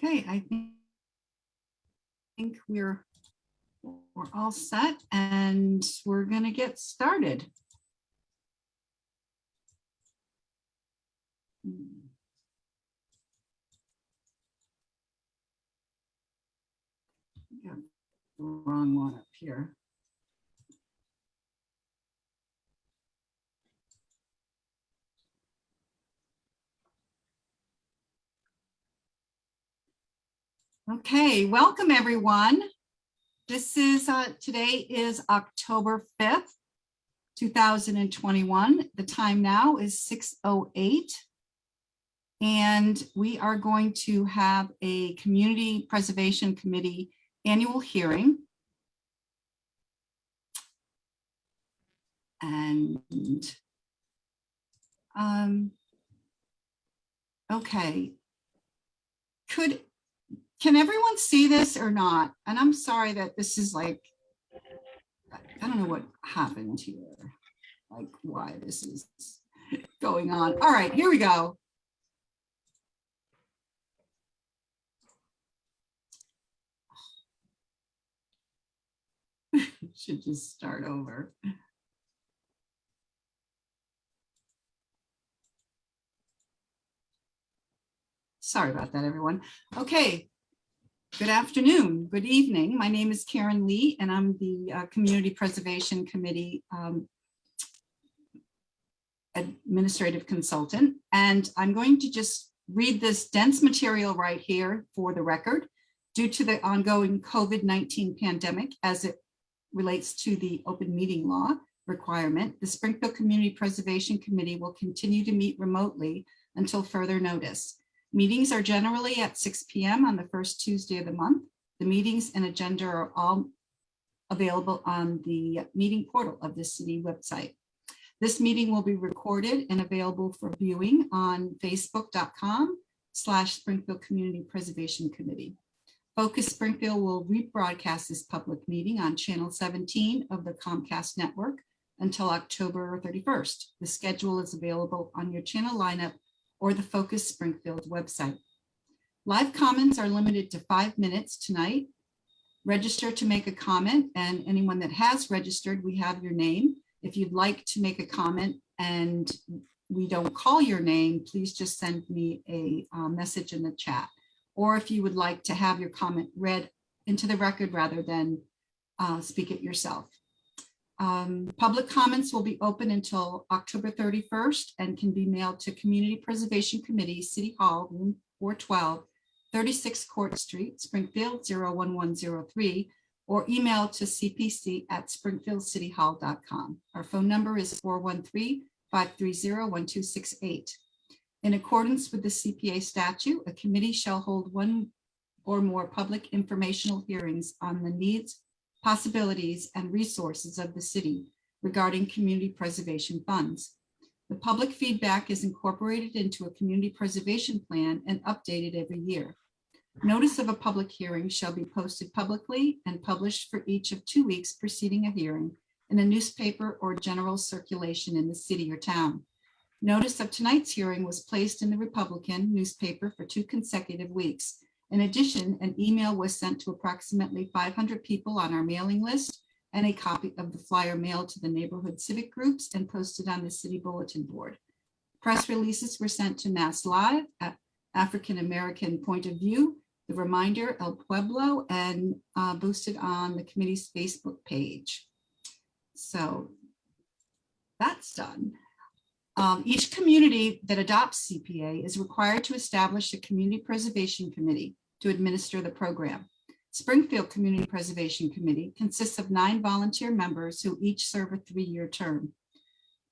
Okay, I think we're all set and we're going to get started. Got the wrong one up here. Okay, welcome everyone. This is today is October 5th, 2021. The time now is 6:08. And we are going to have a Community Preservation Committee annual hearing. And okay, can everyone see this or not? And I'm sorry that this is like, I don't know what happened here, like why this is going on. All right, here we go. Should just start over. Sorry about that, everyone. Okay, good afternoon, good evening. My name is Karen Lee, and I'm the Community Preservation Committee administrative consultant. And I'm going to just read this dense material right here for the record. Due to the ongoing COVID-19 pandemic, as it relates to the open meeting law requirement, the Springfield Community Preservation Committee will continue to meet remotely until further notice. Meetings are generally at 6 p.m. on the first Tuesday of the month. The meetings and agenda are all available on the meeting portal of the city website. This meeting will be recorded and available for viewing on facebook.com/Springfield Community Preservation Committee. Focus Springfield will rebroadcast this public meeting on channel 17 of the Comcast network until October 31st. The schedule is available on your channel lineup or the Focus Springfield website. Live comments are limited to 5 minutes tonight. Register to make a comment, and anyone that has registered, we have your name. If you'd like to make a comment and we don't call your name, please just send me a message in the chat. Or if you would like to have your comment read into the record rather than speak it yourself. Public comments will be open until October 31st and can be mailed to Community Preservation Committee, City Hall, room 412, 36 Court Street, Springfield 01103, or email to cpc@springfieldcityhall.com. Our phone number is 413-530-1268. In accordance with the CPA statute, a committee shall hold one or more public informational hearings on the needs, possibilities, and resources of the city regarding community preservation funds. The public feedback is incorporated into a community preservation plan and updated every year. Notice of a public hearing shall be posted publicly and published for each of 2 weeks preceding a hearing in a newspaper or general circulation in the city or town. Notice of tonight's hearing was placed in the Republican newspaper for 2 consecutive weeks. In addition, an email was sent to approximately 500 people on our mailing list, and a copy of the flyer mailed to the neighborhood civic groups and posted on the city bulletin board. Press releases were sent to Mass Live, African American Point of View, The Reminder, El Pueblo, and boosted on the committee's Facebook page. So that's done. Each community that adopts CPA is required to establish a community preservation committee to administer the program. Springfield Community Preservation Committee consists of 9 volunteer members who each serve a 3-year term.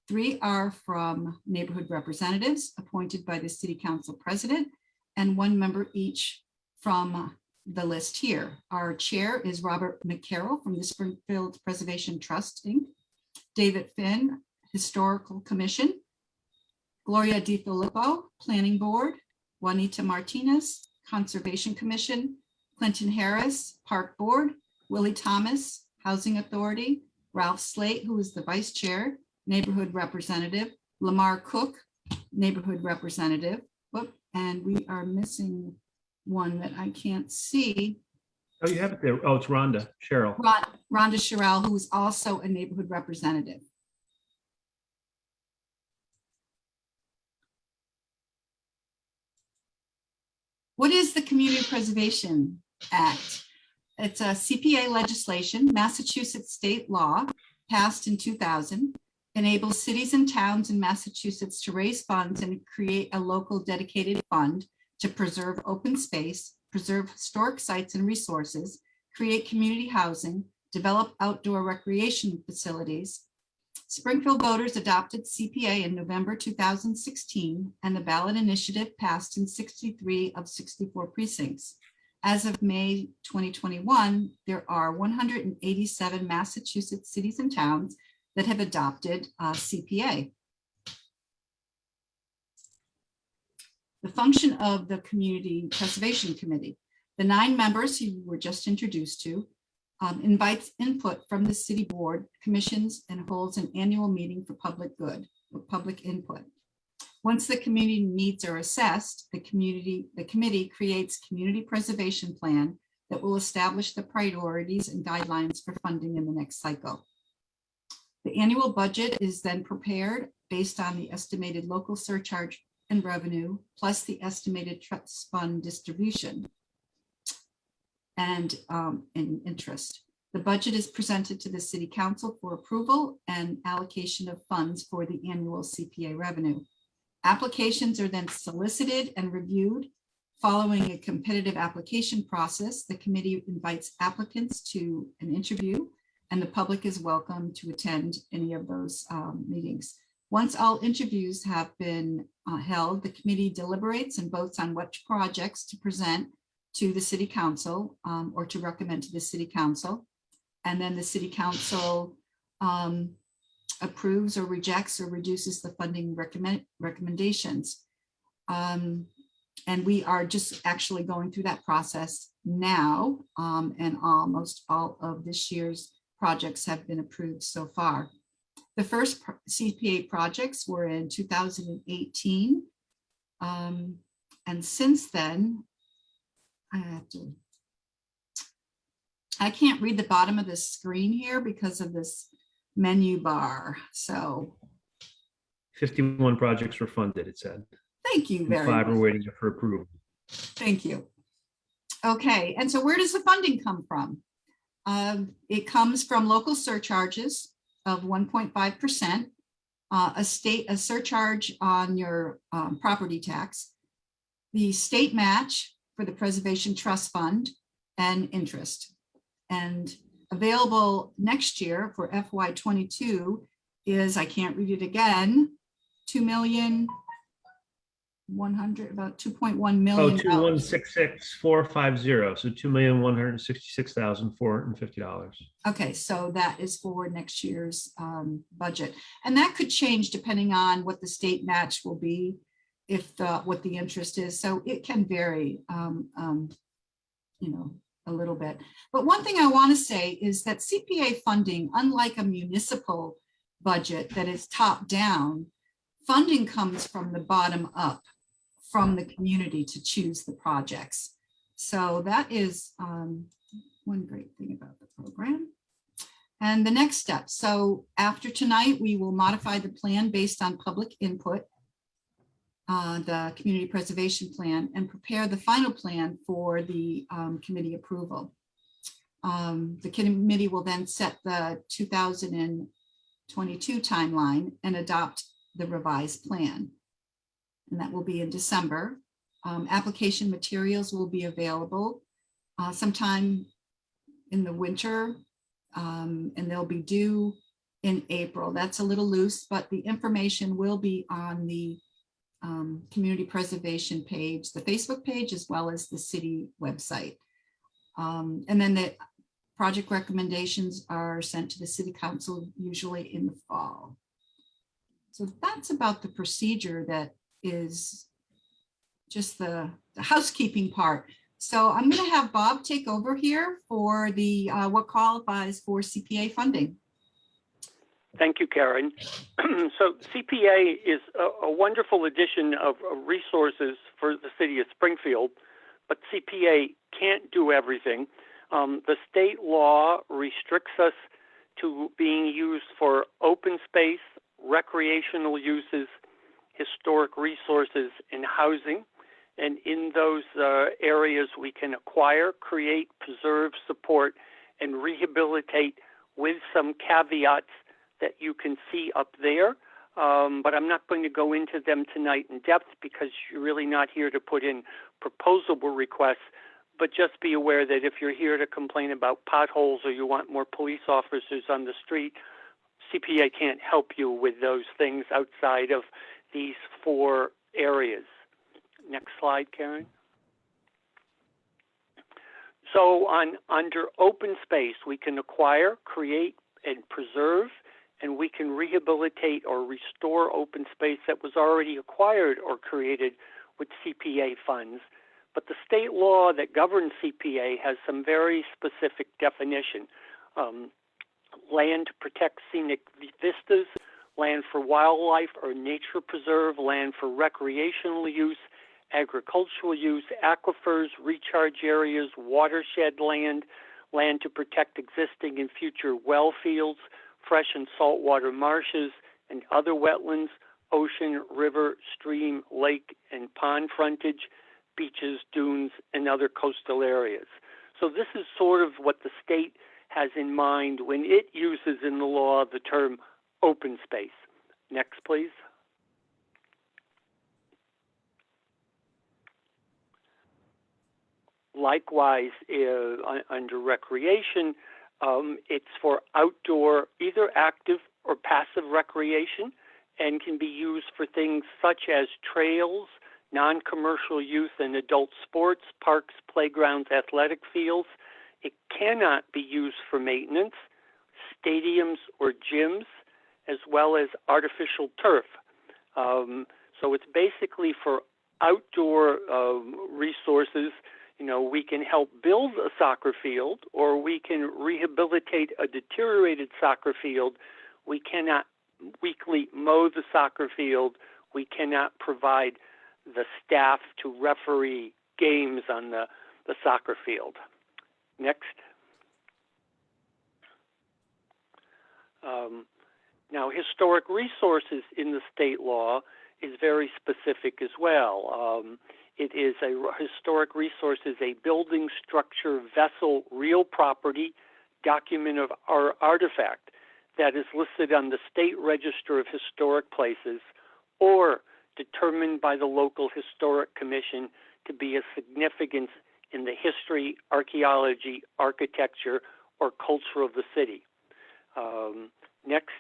3 are from neighborhood representatives appointed by the City Council President, and 1 member each from the list here. Our chair is Robert McCarroll from the Springfield Preservation Trust, Inc., David Finn, Historical Commission, Gloria DiFilippo, Planning Board, Juanita Martinez, Conservation Commission, Clinton Harris, Park Board, Willie Thomas, Housing Authority, Ralph Slate, who is the Vice Chair, Neighborhood Representative, Lamar Cook, Neighborhood Representative, and we are missing one that I can't see. Oh, you have it there. Oh, it's Rhonda, Cheryl. Rhonda Sherrill, who's also a neighborhood representative. What is the Community Preservation Act? It's a CPA legislation, Massachusetts state law, passed in 2000, enables cities and towns in Massachusetts to raise funds and create a local dedicated fund to preserve open space, preserve historic sites and resources, create community housing, develop outdoor recreation facilities. Springfield voters adopted CPA in November 2016, and the ballot initiative passed in 63 of 64 precincts. As of May 2021, there are 187 Massachusetts cities and towns that have adopted CPA. The function of the Community Preservation Committee. The 9 members who were just introduced to invites input from the city board, commissions, and holds an annual meeting for public good or public input. Once the community needs are assessed, the committee creates community preservation plan that will establish the priorities and guidelines for funding in the next cycle. The annual budget is then prepared based on the estimated local surcharge and revenue, plus the estimated trust fund distribution and interest. The budget is presented to the City Council for approval and allocation of funds for the annual CPA revenue. Applications are then solicited and reviewed. Following a competitive application process, the committee invites applicants to an interview, and the public is welcome to attend any of those meetings. Once all interviews have been held, the committee deliberates and votes on which projects to present to the City Council or to recommend to the City Council. And then the City Council approves or rejects or reduces the funding recommendations. And we are just actually going through that process now, and almost all of this year's projects have been approved so far. The first CPA projects were in 2018. And since then, I can't read the bottom of the screen here because of this menu bar. So 51 projects were funded, it said. Thank you very much. 5 are waiting for approval. Thank you. Okay, and so where does the funding come from? It comes from local surcharges of 1.5%, a surcharge on your property tax, the state match for the Preservation Trust Fund, and interest. And available next year for FY22 is, I can't read it again, about 2.1 million. Oh, 2166450. So $2,166,450. Okay, so that is for next year's budget, and that could change depending on what the state match will be, if what the interest is. So it can vary, you know, a little bit. But one thing I want to say is that CPA funding, unlike a municipal budget that is top down, funding comes from the bottom up, from the community to choose the projects. So that is one great thing about the program. And the next step. So after tonight, we will modify the plan based on public input, the community preservation plan, and prepare the final plan for the committee approval. The committee will then set the 2022 timeline and adopt the revised plan. And that will be in December. Application materials will be available sometime in the winter, and they'll be due in April. That's a little loose, but the information will be on the community preservation page, the Facebook page, as well as the city website. And then the project recommendations are sent to the City Council usually in the fall. So that's about the procedure that is just the housekeeping part. So I'm going to have Bob take over here for the what qualifies for CPA funding. Thank you, Karen. So CPA is a wonderful addition of resources for the city of Springfield, but CPA can't do everything. The state law restricts us to being used for open space, recreational uses, historic resources, and housing. And in those areas, we can acquire, create, preserve, support, and rehabilitate with some caveats that you can see up there. But I'm not going to go into them tonight in depth because you're really not here to put in proposable requests. But just be aware that if you're here to complain about potholes or you want more police officers on the street, CPA can't help you with those things outside of these 4 areas. Next slide, Karen. So under open space, we can acquire, create, and preserve, and we can rehabilitate or restore open space that was already acquired or created with CPA funds. But the state law that governs CPA has some very specific definition. Land to protect scenic vistas, land for wildlife or nature preserve, land for recreational use, agricultural use, aquifers, recharge areas, watershed land, land to protect existing and future well fields, fresh and saltwater marshes, and other wetlands, ocean, river, stream, lake, and pond frontage, beaches, dunes, and other coastal areas. So this is sort of what the state has in mind when it uses in the law the term open space. Next, please. Likewise, under recreation, it's for outdoor, either active or passive recreation, and can be used for things such as trails, non-commercial youth and adult sports, parks, playgrounds, athletic fields. It cannot be used for maintenance, stadiums or gyms, as well as artificial turf. So it's basically for outdoor resources. You know, we can help build a soccer field, or we can rehabilitate a deteriorated soccer field. We cannot weekly mow the soccer field. We cannot provide the staff to referee games on the soccer field. Next. Now, historic resources in the state law is very specific as well. It is a historic resource is a building, structure, vessel, real property, document of our artifact that is listed on the State Register of Historic Places or determined by the local historic commission to be of significance in the history, archaeology, architecture, or culture of the city. Next.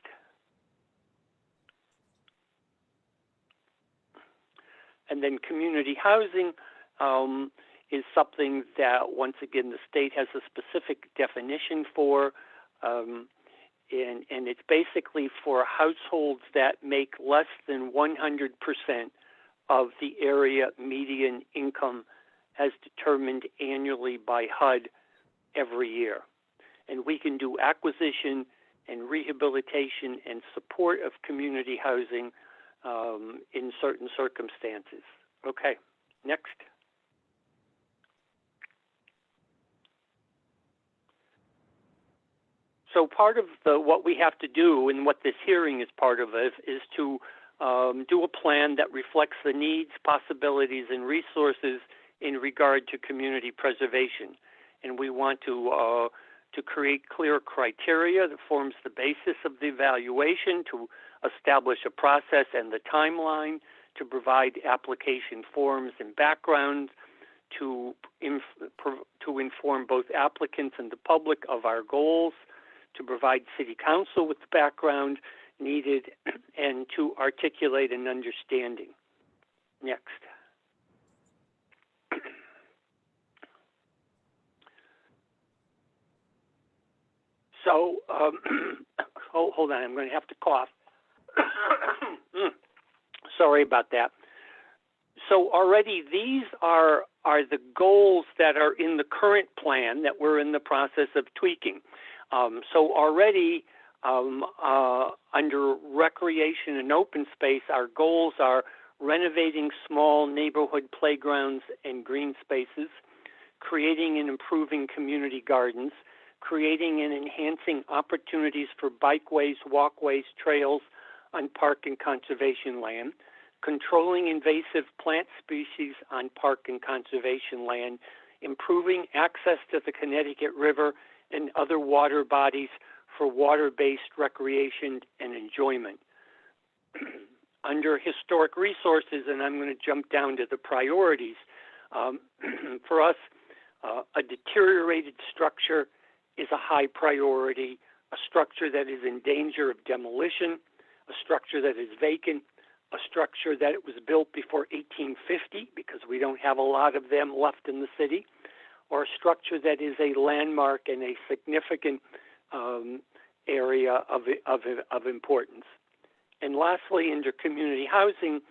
And then community housing is something that, once again, the state has a specific definition for, and it's basically for households that make less than 100% of the area median income as determined annually by HUD every year. And we can do acquisition and rehabilitation and support of community housing in certain circumstances. Okay, next. So part of what we have to do, and what this hearing is part of it, is to do a plan that reflects the needs, possibilities, and resources in regard to community preservation. And we want to create clear criteria that forms the basis of the evaluation, to establish a process and the timeline, to provide application forms and background, to inform both applicants and the public of our goals, to provide City Council with the background needed, and to articulate an understanding. Next. So, hold on, I'm going to have to cough. Sorry about that. So already these are the goals that are in the current plan that we're in the process of tweaking. So already under recreation and open space, our goals are renovating small neighborhood playgrounds and green spaces, creating and improving community gardens, creating and enhancing opportunities for bikeways, walkways, trails on park and conservation land, controlling invasive plant species on park and conservation land, improving access to the Connecticut River and other water bodies for water-based recreation and enjoyment. Under historic resources, and I'm going to jump down to the priorities, for us, a deteriorated structure is a high priority, a structure that is in danger of demolition, a structure that is vacant, a structure that it was built before 1850 because we don't have a lot of them left in the city, or a structure that is a landmark and a significant area of importance. And lastly, under community housing,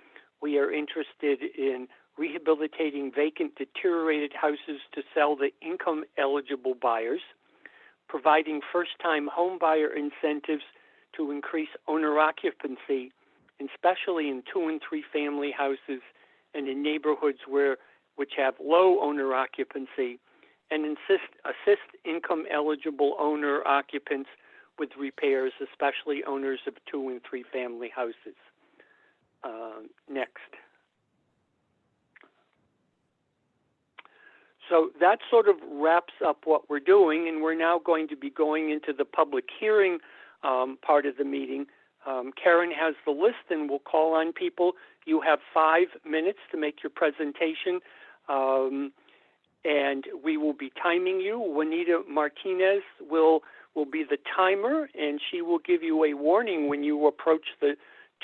we are interested in rehabilitating vacant, deteriorated houses to sell to income-eligible buyers, providing first-time home buyer incentives to increase owner occupancy, especially in 2- and 3-family houses and in neighborhoods which have low owner occupancy, and assist income-eligible owner occupants with repairs, especially owners of 2- and 3-family houses. Next. So that sort of wraps up what we're doing, and we're now going to be going into the public hearing part of the meeting. Karen has the list, and we'll call on people. You have 5 minutes to make your presentation, and we will be timing you. Juanita Martinez will be the timer, and she will give you a warning when you approach the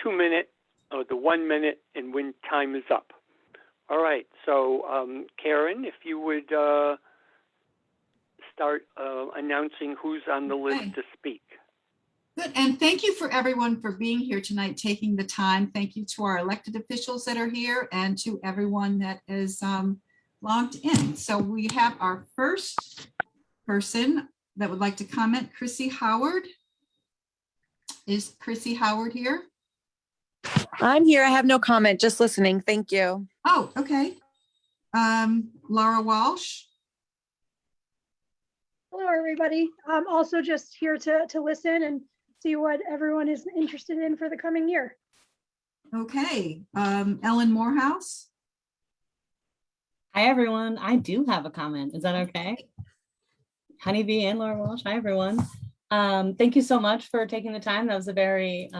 2-minute or the 1 minute and when time is up. All right, so Karen, if you would start announcing who's on the list to speak. Good, and thank you for everyone for being here tonight, taking the time. Thank you to our elected officials that are here and to everyone that is logged in. So we have our first person that would like to comment, Chrissy Howard. Is Chrissy Howard here? I'm here. I have no comment, just listening. Thank you. Oh, okay. Laura Walsh. Hello, everybody. I'm also just here to listen and see what everyone is interested in for the coming year. Okay. Ellen Morehouse. Hi, everyone. I do have a comment. Is that okay? Honeybee and Laura Walsh. Hi, everyone. Thank you so much for taking the time. That was a very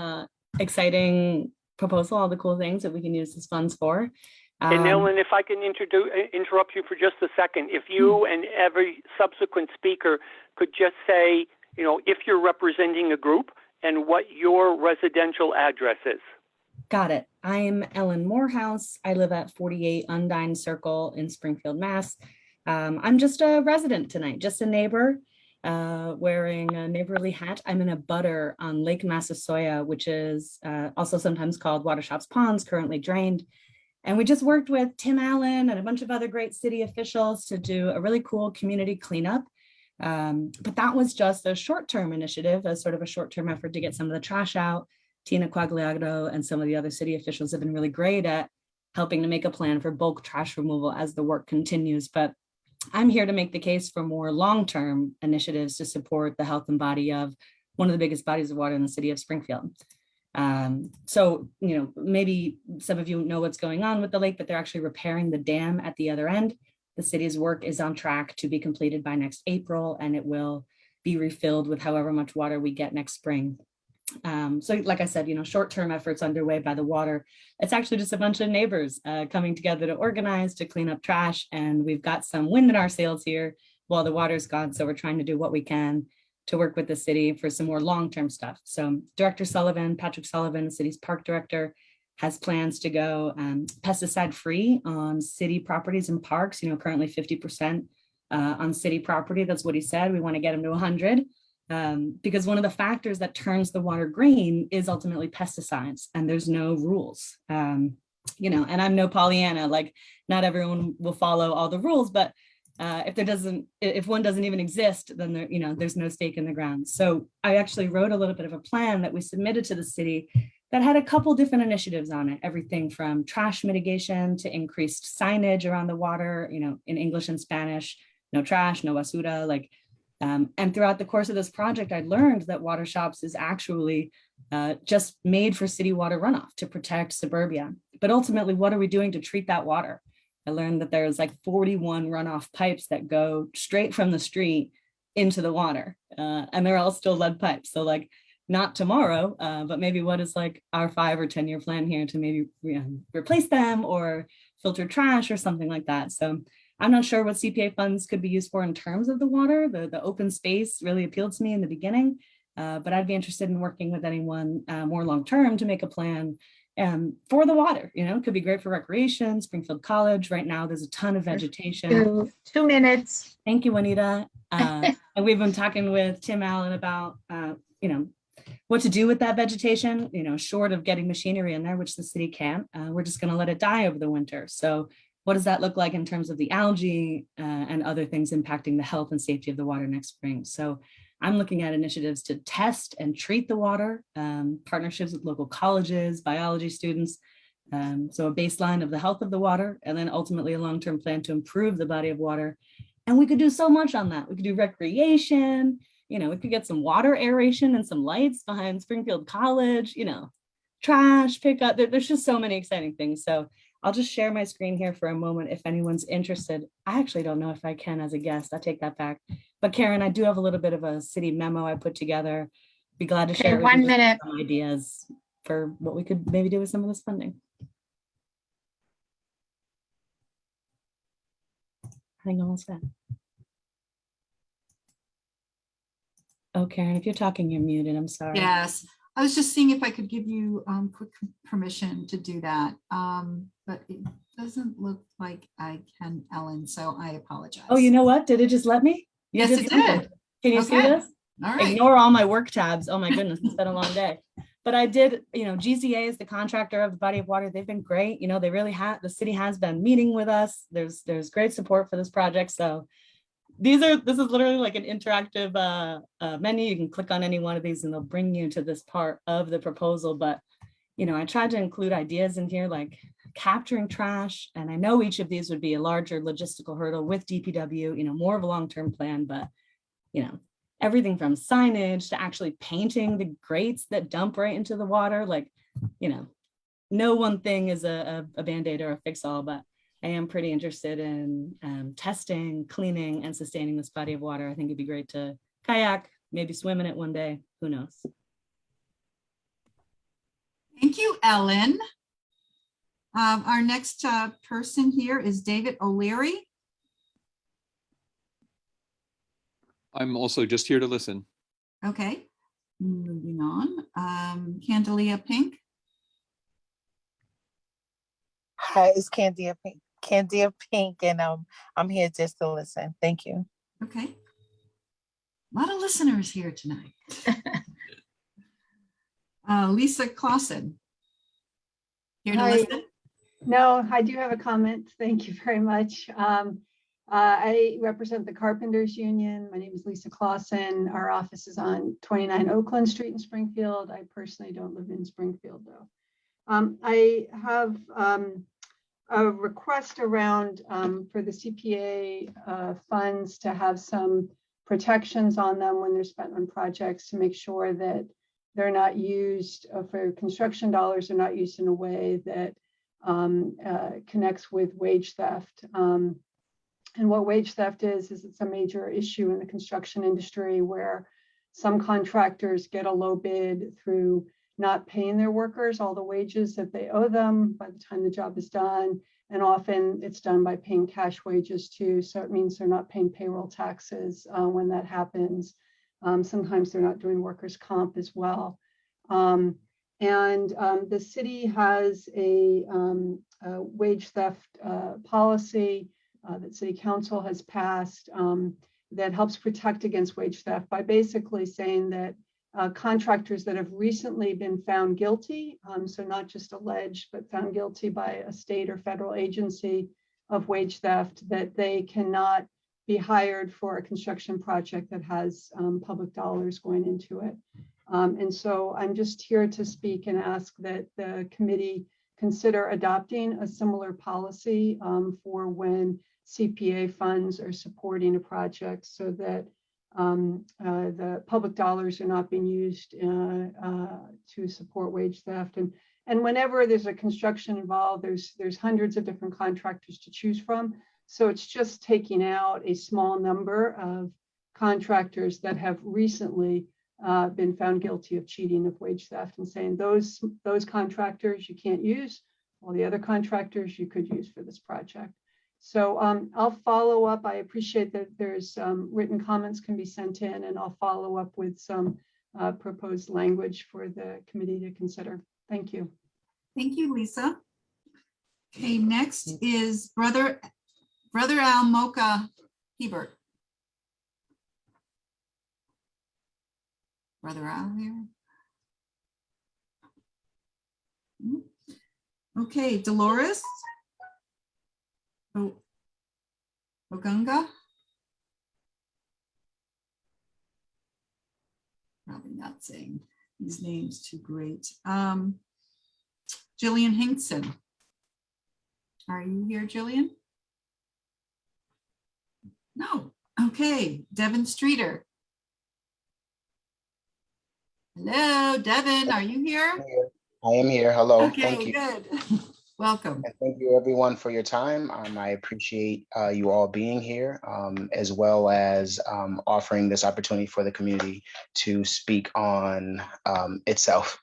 exciting proposal, all the cool things that we can use these funds for. And Ellen, if I can interrupt you for just a second, if you and every subsequent speaker could just say, you know, if you're representing a group and what your residential address is. Got it. I'm Ellen Morehouse. I live at 48 Undine Circle in Springfield, Mass. I'm just a resident tonight, just a neighbor wearing a neighborly hat. I'm in a butter on Lake Massasoit, which is also sometimes called Watershops Ponds, currently drained. And we just worked with Tim Allen and a bunch of other great city officials to do a really cool community cleanup. But that was just a short-term initiative, a sort of a short-term effort to get some of the trash out. Tina Quagliato and some of the other city officials have been really great at helping to make a plan for bulk trash removal as the work continues. But I'm here to make the case for more long-term initiatives to support the health and body of one of the biggest bodies of water in the city of Springfield. So, you know, maybe some of you know what's going on with the lake, but they're actually repairing the dam at the other end. The city's work is on track to be completed by next April, and it will be refilled with however much water we get next spring. So like I said, you know, short-term efforts underway by the water. It's actually just a bunch of neighbors coming together to organize, to clean up trash. And we've got some wind in our sails here while the water's gone. So we're trying to do what we can to work with the city for some more long-term stuff. So Director Sullivan, Patrick Sullivan, the city's park director, has plans to go pesticide-free on city properties and parks, you know, currently 50% on city property. That's what he said. We want to get him to 100. Because one of the factors that turns the water green is ultimately pesticides, and there's no rules. You know, and I'm no Pollyanna, like not everyone will follow all the rules, but if one doesn't even exist, then there, you know, there's no stake in the ground. So I actually wrote a little bit of a plan that we submitted to the city that had a couple different initiatives on it, everything from trash mitigation to increased signage around the water, in English and Spanish, no trash, no basura, and throughout the course of this project, I learned that Water Shops is actually just made for city water runoff to protect suburbia. But ultimately, what are we doing to treat that water? I learned that there's like 41 runoff pipes that go straight from the street into the water, and they're all still lead pipes. So not tomorrow, but maybe what is our 5 or 10-year plan here to maybe replace them or filter trash or something like that. So I'm not sure what CPA funds could be used for in terms of the water. The open space really appealed to me in the beginning, but I'd be interested in working with anyone more long-term to make a plan for the water. It could be great for recreation, Springfield College. Right now, there's a ton of vegetation. 2 minutes. Thank you, Juanita. And we've been talking with Tim Allen about, what to do with that vegetation, short of getting machinery in there, which the city can't. We're just going to let it die over the winter. So what does that look like in terms of the algae and other things impacting the health and safety of the water next spring? So I'm looking at initiatives to test and treat the water, partnerships with local colleges, biology students. So a baseline of the health of the water, and then ultimately a long-term plan to improve the body of water. And we could do so much on that. We could do recreation, we could get some water aeration and some lights behind Springfield College, trash pickup. There's just so many exciting things. So I'll just share my screen here for a moment if anyone's interested. I actually don't know if I can as a guest. I take that back. But Karen, I do have a little bit of a city memo I put together. Be glad to share Okay, 1 minute. some ideas for what we could maybe do with some of this funding. I think almost done. Oh, Karen, if you're talking, you're muted. I'm sorry. Yes, I was just seeing if I could give you quick permission to do that, but it doesn't look like I can, Ellen, so I apologize. Oh, you know what? Did it just let me? You Yes, just it let me. did. Can you see Okay. this? All right. Ignore all my work tabs. Oh my goodness, it's been a long day. But I did, GZA is the contractor of the body of water. They've been great. They really have, the city has been meeting with us. There's great support for this project. So this is literally like an interactive menu. You can click on any one of these and they'll bring you to this part of the proposal. But, I tried to include ideas in here like capturing trash. And I know each of these would be a larger logistical hurdle with DPW, more of a long-term plan, but, everything from signage to actually painting the grates that dump right into the water. No one thing is a Band-Aid or a fix-all, but I am pretty interested in testing, cleaning, and sustaining this body of water. I think it'd be great to kayak, maybe swim in it one day. Who knows? Thank you, Ellen. Our next person here is David O'Leary. I'm also just here to listen. Okay, moving on. Candelia Pink. Hi, it's Candia Pink. Candia Pink, and I'm here just to listen. Thank you. Okay. A lot of listeners here tonight. Lisa Clausen. Here to Hi. listen? No, I do have a comment. Thank you very much. I represent the Carpenters Union. My name is Lisa Clausen. Our office is on 29 Oakland Street in Springfield. I personally don't live in Springfield, though. I have a request around for the CPA funds to have some protections on them when they're spent on projects to make sure that they're not used for construction dollars, are not used in a way that connects with wage theft. And what wage theft is it's a major issue in the construction industry where some contractors get a low bid through not paying their workers all the wages that they owe them by the time the job is done. And often it's done by paying cash wages too. So it means they're not paying payroll taxes when that happens. Sometimes they're not doing workers' comp as well. The city has a wage theft policy that City Council has passed that helps protect against wage theft by basically saying that contractors that have recently been found guilty, so not just alleged, but found guilty by a state or federal agency of wage theft, that they cannot be hired for a construction project that has public dollars going into it. And so I'm just here to speak and ask that the committee consider adopting a similar policy for when CPA funds are supporting a project, so that the public dollars are not being used to support wage theft. And whenever there's a construction involved, there's hundreds of different contractors to choose from. So it's just taking out a small number of contractors that have recently been found guilty of cheating, of wage theft, and saying those contractors you can't use, all the other contractors you could use for this project. So I'll follow up. I appreciate that there's written comments can be sent in, and I'll follow up with some proposed language for the committee to consider. Thank you. Thank you, Lisa. Okay, next is Brother Al Mocha Hebert. Brother Al here. Okay, Dolores Ogunga. Probably not saying these names too great. Jillian Hinkson. Are you here, Jillian? No. Okay, Devin Streeter. Hello, Devin, are you here? I am here. Hello. Okay, thank you. Good. Welcome. And thank you everyone for your time. I appreciate you all being here, as well as offering this opportunity for the community to speak on itself.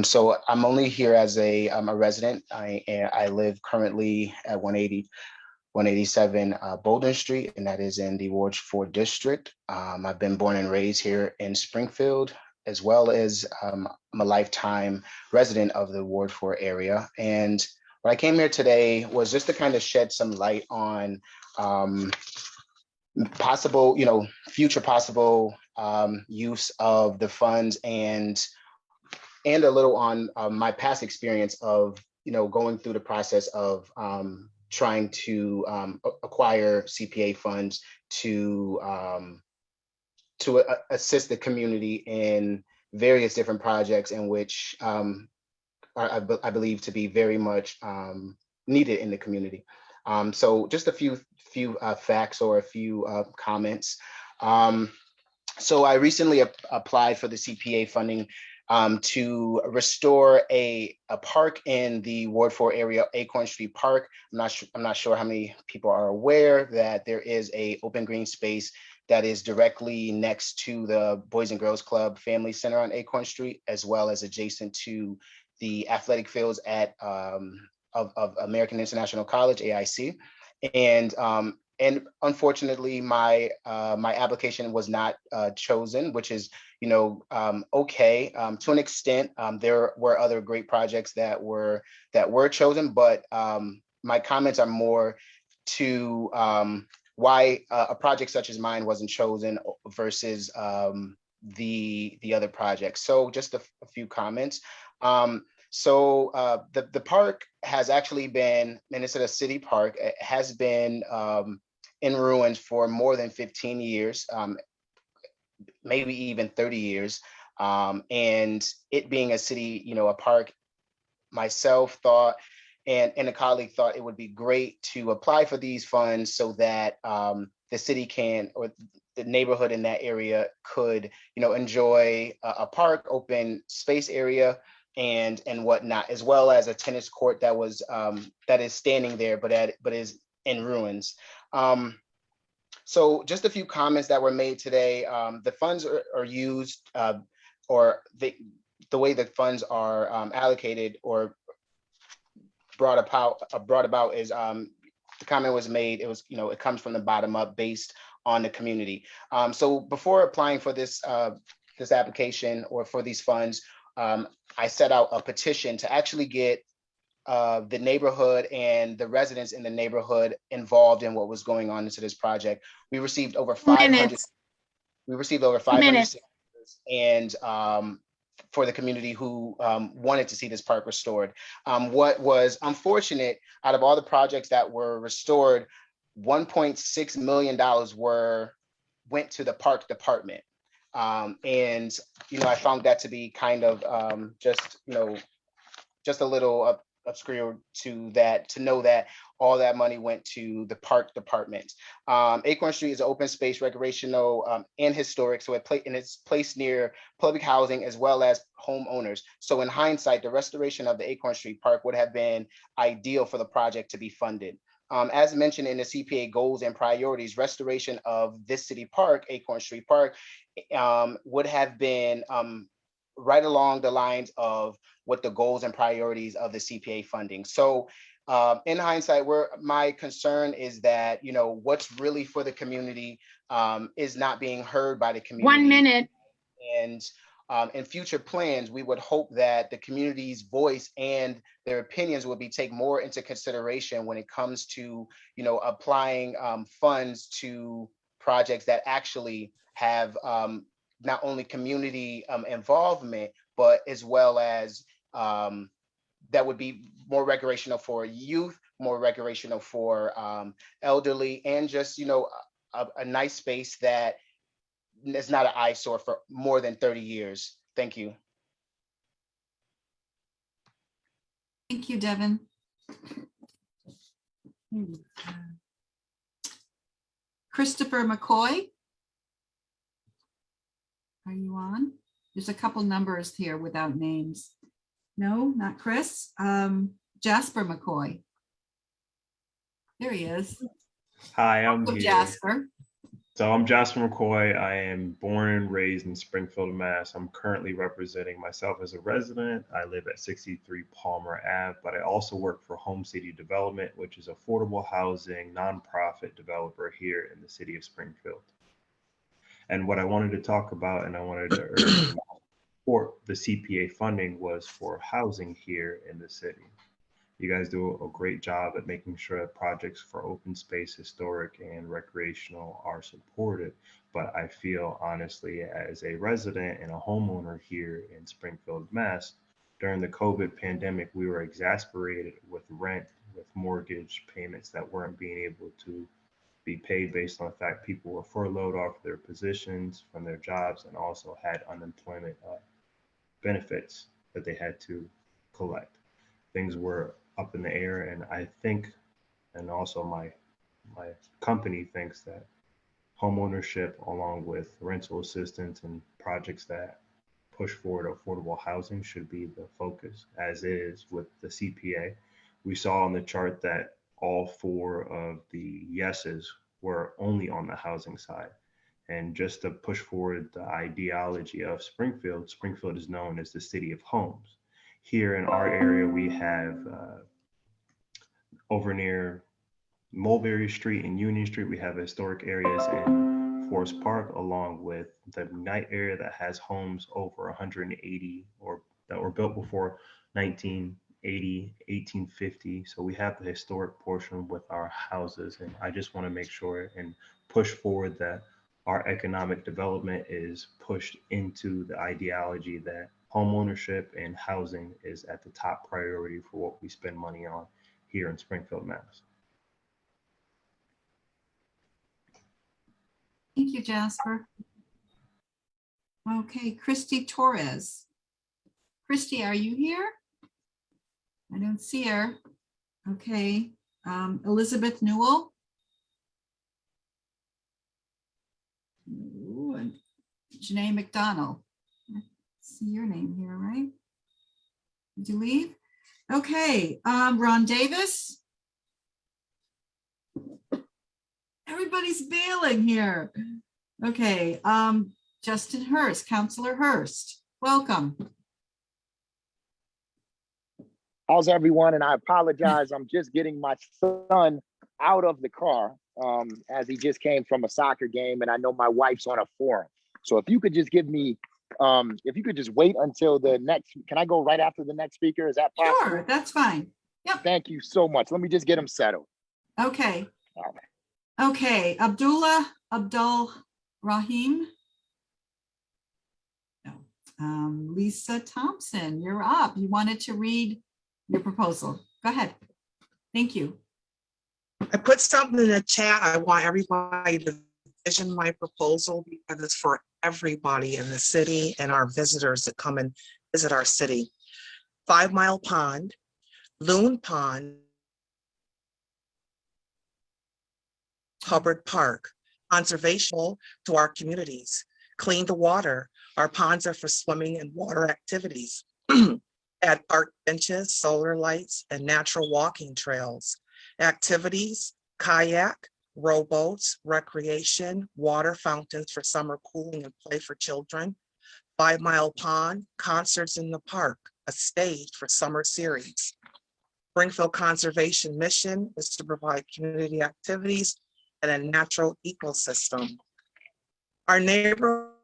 So I'm only here as a resident. I live currently at 187 Bolden Street, and that is in the Ward 4 district. I've been born and raised here in Springfield, as well as I'm a lifetime resident of the Ward 4 area. And what I came here today was just to kind of shed some light on possible, future possible use of the funds, and a little on my past experience of, going through the process of trying to acquire CPA funds to assist the community in various different projects in which I believe to be very much needed in the community. So just a few facts or a few comments. So I recently applied for the CPA funding to restore a park in the Ward 4 area, Acorn Street Park. I'm not sure how many people are aware that there is a open green space that is directly next to the Boys and Girls Club Family Center on Acorn Street, as well as adjacent to the athletic fields at of American International College, AIC. And unfortunately, my application was not chosen, which is okay to an extent. There were other great projects that were chosen, but my comments are more to why a project such as mine wasn't chosen versus the other projects. So just a few comments. So the park has actually been, and it's a city park, it has been in ruins for more than 15 years, maybe even 30 years. And it being a city, a park, myself thought, and a colleague thought it would be great to apply for these funds so that the city can, or the neighborhood in that area could, enjoy a park, open space area, and whatnot, as well as a tennis court that was that is standing there, but is in ruins. So just a few comments that were made today. The funds are used, or the way the funds are allocated or brought about is the comment was made. It was, it comes from the bottom up, based on the community. So before applying for this this application or for these funds, I set out a petition to actually get the neighborhood and the residents in the neighborhood involved in what was going on into this project. We received over 500. We received over 500 signatures, and for the community who wanted to see this park restored. What was unfortunate, out of all the projects that were restored, $1.6 million went to the park department. And, I found that to be kind of just a little obscure to that, to know that all that money went to the park department. Acorn Street is an open space, recreational, and historic, so it's placed near public housing as well as homeowners. So in hindsight, the restoration of the Acorn Street Park would have been ideal for the project to be funded. As mentioned in the CPA goals and priorities, restoration of this city park, Acorn Street Park, would have been right along the lines of what the goals and priorities of the CPA funding. So in hindsight, my concern is that, what's really for the community is not being heard by the community. 1 minute. And in future plans, we would hope that the community's voice and their opinions will be taken more into consideration when it comes to, applying funds to projects that actually have not only community involvement, but as well as that would be more recreational for youth, more recreational for elderly, and just, a nice space that is not an eyesore for more than 30 years. Thank you. Thank you, Devin. Christopher McCoy. Are you on? There's a couple numbers here without names. No, not Chris. Jasper McCoy. There he is. Hi, I'm Welcome, here. Jasper. So I'm Jasper McCoy. I am born and raised in Springfield, Mass. I'm currently representing myself as a resident. I live at 63 Palmer Ave, but I also work for Home City Development, which is affordable housing nonprofit developer here in the city of Springfield. And what I wanted to talk about, and I wanted to urge for the CPA funding, was for housing here in the city. You guys do a great job at making sure that projects for open space, historic, and recreational are supported. But I feel honestly, as a resident and a homeowner here in Springfield, Mass, during the COVID pandemic, we were exasperated with rent, with mortgage payments that weren't being able to be paid based on the fact people were furloughed off their positions from their jobs and also had unemployment benefits that they had to collect. Things were up in the air, and I think, and also my company thinks, that homeownership along with rental assistance and projects that push forward affordable housing should be the focus, as is with the CPA. We saw on the chart that all 4 of the yeses were only on the housing side. And just to push forward the ideology of Springfield, Springfield is known as the city of homes. Here in our area, we have over near Mulberry Street and Union Street, we have historic areas in Forest Park, along with the Knight area that has homes over 180 or that were built before 1980, 1850. So we have the historic portion with our houses. And I just want to make sure and push forward that our economic development is pushed into the ideology that home ownership and housing is at the top priority for what we spend money on here in Springfield, Mass. Thank you, Jasper. Okay, Christy Torres. Christy, are you here? I don't see her. Okay, Elizabeth Newell. Ooh, and Janae McDonald. I see your name here, right? Did you leave? Okay, Ron Davis. Everybody's bailing here. Okay, Justin Hurst, Councilor Hurst, welcome. How's everyone? And I apologize, I'm just getting my son out of the car as he just came from a soccer game, and I know my wife's on a forum. So if you could just give me, if you could just wait until the next, can I go right after the next speaker? Is that possible? Sure, that's fine. Yep. Thank you so much. Let me just get him settled. Okay. All right. Okay, Abdul Rahim. No. Lisa Thompson, you're up. You wanted to read your proposal. Go ahead. Thank you. I put something in the chat. I want everybody to vision my proposal because it's for everybody in the city and our visitors that come and visit our city. 5 Mile Pond, Loon Pond, Hubbard Park, conservation to our communities, clean the water. Our ponds are for swimming and water activities. Add park benches, solar lights, and natural walking trails. Activities, kayak, rowboats, recreation, water fountains for summer cooling and play for children. 5 Mile Pond, concerts in the park, a stage for summer series. Springfield Conservation mission is to provide community activities and a natural ecosystem. Our neighborhoods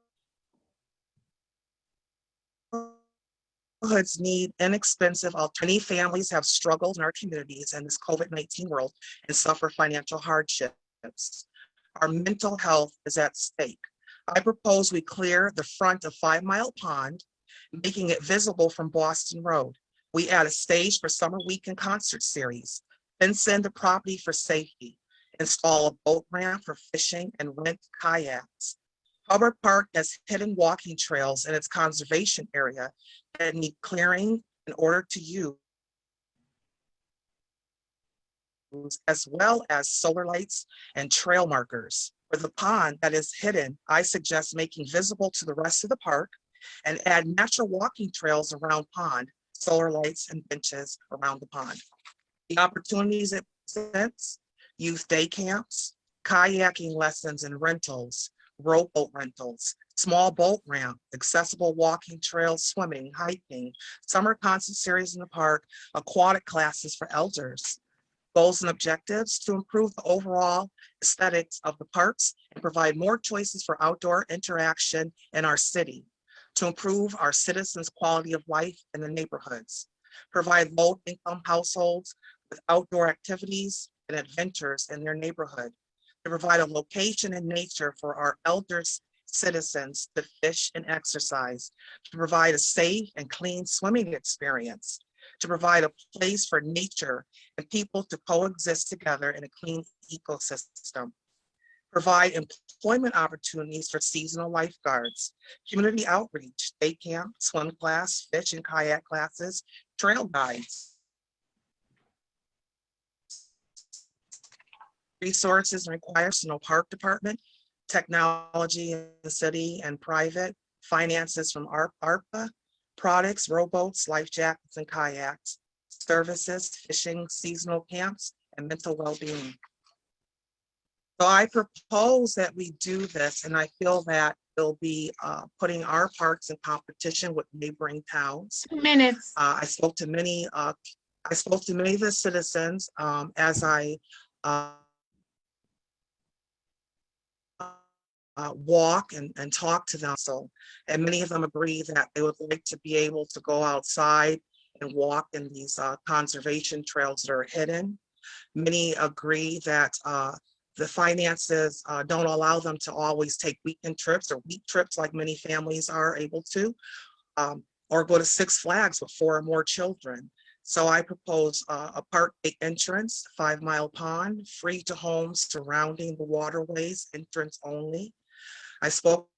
need inexpensive alternatives. Many families have struggled in our communities in this COVID-19 world and suffer financial hardships. Our mental health is at stake. I propose we clear the front of 5 Mile Pond, making it visible from Boston Road. We add a stage for summer weekend concert series, fence in the property for safety, install a boat ramp for fishing, and rent kayaks. Hubbard Park has hidden walking trails in its conservation area that need clearing in order to use, as well as solar lights and trail markers. For the pond that is hidden, I suggest making visible to the rest of the park and add natural walking trails around pond, solar lights and benches around the pond. The opportunities it presents: youth day camps, kayaking lessons and rentals, rowboat rentals, small boat ramp, accessible walking trails, swimming, hiking, summer concert series in the park, aquatic classes for elders. Goals and objectives: to improve the overall aesthetics of the parks and provide more choices for outdoor interaction in our city, to improve our citizens' quality of life in the neighborhoods, provide low-income households with outdoor activities and adventures in their neighborhood, to provide a location in nature for our elders, citizens to fish and exercise, to provide a safe and clean swimming experience, to provide a place for nature and people to coexist together in a clean ecosystem, provide employment opportunities for seasonal lifeguards, community outreach, day camp, swim class, fish and kayak classes, trail guides, resources requires no park department, technology in the city and private, finances from ARPA, products, rowboats, life jackets and kayaks, services, fishing, seasonal camps, and mental well-being. So I propose that we do this, and I feel that it'll be putting our parks in competition with neighboring towns. 2 minutes. I spoke to many of the citizens as I walk and talk to them. So, and many of them agree that they would like to be able to go outside and walk in these conservation trails that are hidden. Many agree that the finances don't allow them to always take weekend trips or week trips like many families are able to, or go to Six Flags with 4 or more children. So I propose a park entrance, 5 Mile Pond, free to homes surrounding the waterways, entrance only. I spoke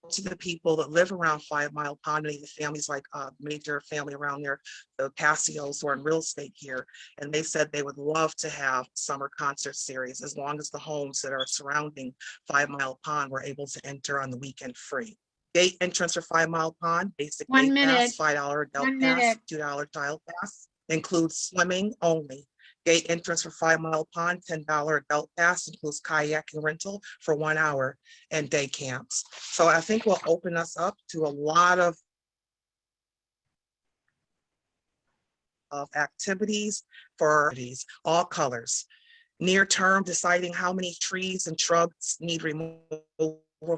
to the people that live around 5 Mile Pond, many of the families, like major family around there, the Passios who are in real estate here, and they said they would love to have summer concert series as long as the homes that are surrounding 5 Mile Pond were able to enter on the weekend free. Gate entrance for 5 Mile Pond, basic 1 gate minute. pass, $5 adult 1 pass, minute. $2 child pass, includes swimming only. Gate entrance for 5 Mile Pond, $10 adult pass, includes kayaking rental for 1 hour and day camps. So I think we'll open us up to a lot of activities for all colors. Near term, deciding how many trees and shrubs need removal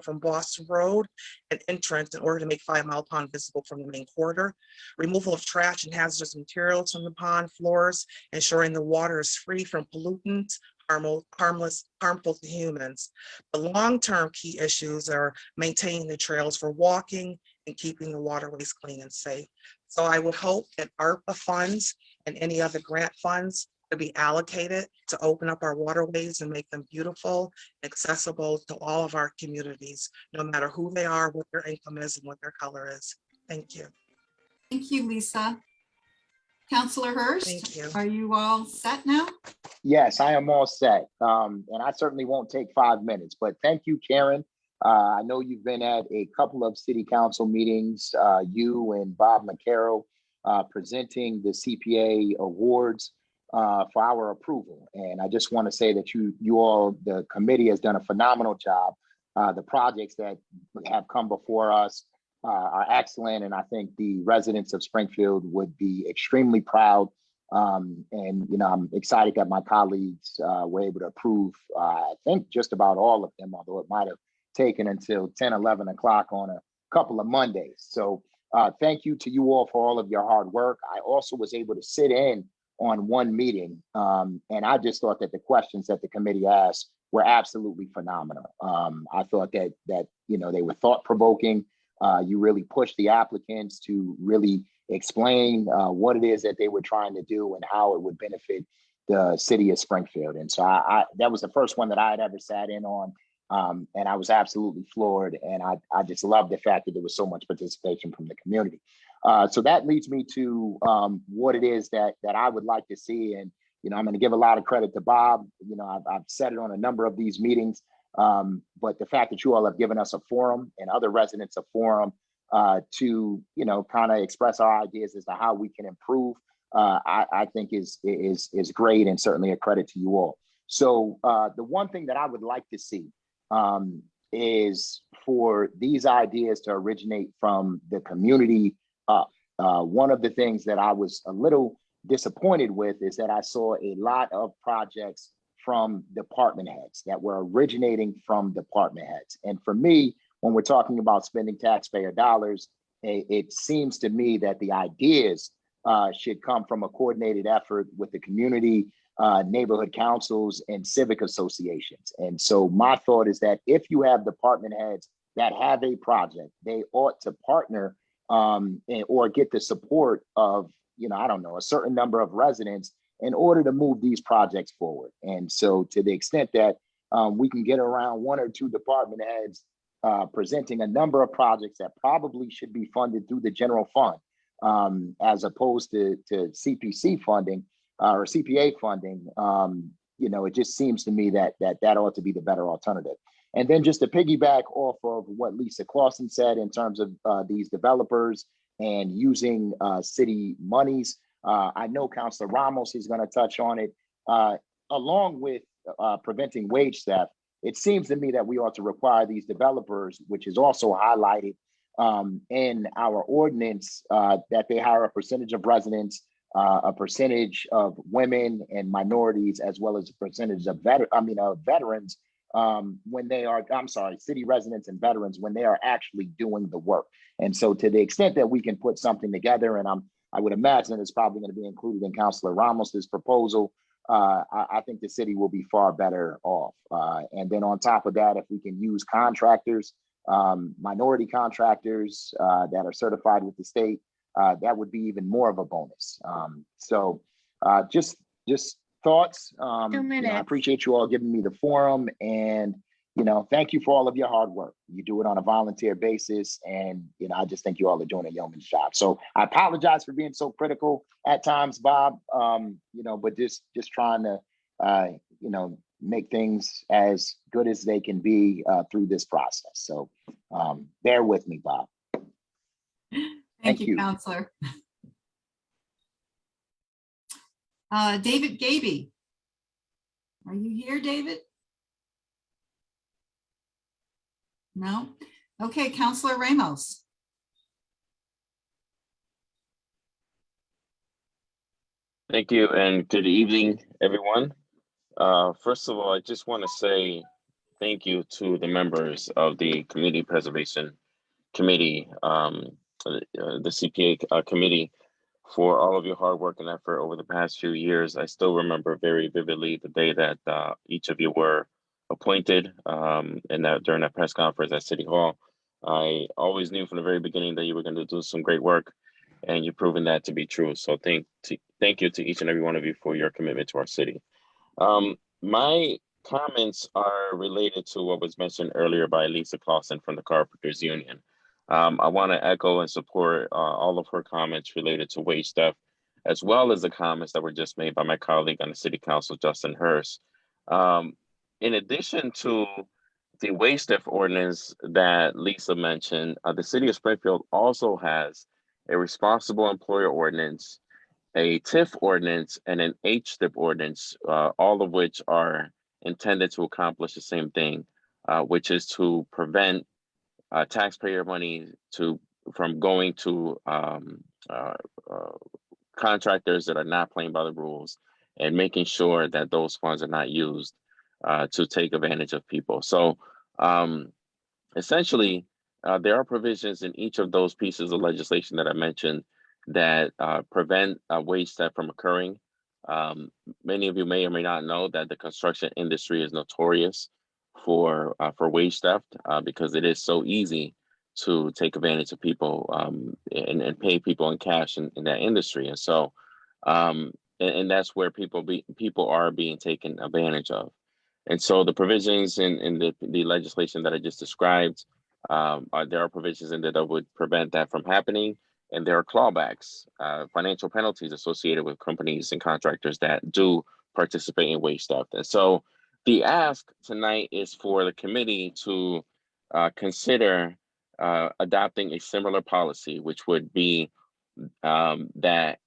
from Boston Road and entrance in order to make 5 Mile Pond visible from the main corridor. Removal of trash and hazardous materials from the pond floors, ensuring the water is free from pollutants, harmful to humans. The long-term key issues are maintaining the trails for walking and keeping the waterways clean and safe. So I would hope that ARPA funds and any other grant funds to be allocated to open up our waterways and make them beautiful, accessible to all of our communities, no matter who they are, what their income is, and what their color is. Thank you. Thank you, Lisa. Councillor Hurst, Thank you. are you all set now? Yes, I am all set. And I certainly won't take 5 minutes, but thank you, Karen. I know you've been at a couple of city council meetings, you and Bob McCarroll, presenting the CPA awards for our approval. And I just want to say that you all, the committee has done a phenomenal job. The projects that have come before us are excellent. And I think the residents of Springfield would be extremely proud. And, you know, I'm excited that my colleagues were able to approve, I think just about all of them, although it might have taken until 10, 11 o'clock on a couple of Mondays. So thank you to you all for all of your hard work. I also was able to sit in on one meeting, and I just thought that the questions that the committee asked were absolutely phenomenal. I thought that you know, they were thought-provoking. You really pushed the applicants to really explain what it is that they were trying to do and how it would benefit the city of Springfield. And so that was the first one that I had ever sat in on. And I was absolutely floored. And I just love the fact that there was so much participation from the community. So that leads me to what it is that I would like to see. And, you know, I'm going to give a lot of credit to Bob. You know, I've said it on a number of these meetings, but the fact that you all have given us a forum and other residents a forum to, you know, kind of express our ideas as to how we can improve, I think is great, and certainly a credit to you all. So the one thing that I would like to see is for these ideas to originate from the community up. One of the things that I was a little disappointed with is that I saw a lot of projects from department heads that were originating from department heads. And for me, when we're talking about spending taxpayer dollars, it seems to me that the ideas should come from a coordinated effort with the community, neighborhood councils, and civic associations. And so my thought is that if you have department heads that have a project, they ought to partner or get the support of, you know, I don't know, a certain number of residents in order to move these projects forward. And so to the extent that we can get around one or two department heads presenting a number of projects that probably should be funded through the general fund, as opposed to CPC funding or CPA funding, you know, it just seems to me that ought to be the better alternative. And then just to piggyback off of what Lisa Clausen said in terms of these developers and using city monies, I know Councilor Ramos is going to touch on it, along with preventing wage theft. It seems to me that we ought to require these developers, which is also highlighted in our ordinance, that they hire a percentage of residents, a percentage of women and minorities, as well as a percentage of veterans when they are, city residents and veterans when they are actually doing the work. And so to the extent that we can put something together, and I would imagine it's probably going to be included in Councilor Ramos's proposal, I think the city will be far better off. And then on top of that, if we can use contractors, minority contractors that are certified with the state, that would be even more of a bonus. So just thoughts. 2 You know, minutes. I appreciate you all giving me the forum, and you know, thank you for all of your hard work. You do it on a volunteer basis, and you know, I just think you all are doing a yeoman's job. So I apologize for being so critical at times, Bob. You know, but just trying to you know, make things as good as they can be through this process. So bear with me, Bob. Thank you, Counselor. David Gaby. Are you here, David? No? Okay, Counselor Ramos. Thank you and good evening, everyone. First of all, I just want to say thank you to the members of the Community Preservation Committee, the CPA committee, for all of your hard work and effort over the past few years. I still remember very vividly the day that each of you were appointed, and that during that press conference at City Hall. I always knew from the very beginning that you were going to do some great work, and you've proven that to be true. So thank thank you to each and every one of you for your commitment to our city. My comments are related to what was mentioned earlier by Lisa Clausen from the Carpenters Union. I want to echo and support all of her comments related to wage theft, as well as the comments that were just made by my colleague on the City Council, Justin Hurst. In addition to the wage theft ordinance that Lisa mentioned, the City of Springfield also has a responsible employer ordinance, a TIF ordinance, and an HTIP ordinance, all of which are intended to accomplish the same thing, which is to prevent taxpayer money from going to contractors that are not playing by the rules, and making sure that those funds are not used to take advantage of people. So essentially, there are provisions in each of those pieces of legislation that I mentioned that prevent wage theft from occurring. Many of you may or may not know that the construction industry is notorious for wage theft because it is so easy to take advantage of people and pay people in cash in that industry. And so, and that's where people are being taken advantage of. And so the provisions in the legislation that I just described, there are provisions in there that would prevent that from happening. And there are clawbacks, financial penalties associated with companies and contractors that do participate in wage theft. And so the ask tonight is for the committee to consider adopting a similar policy, which would be that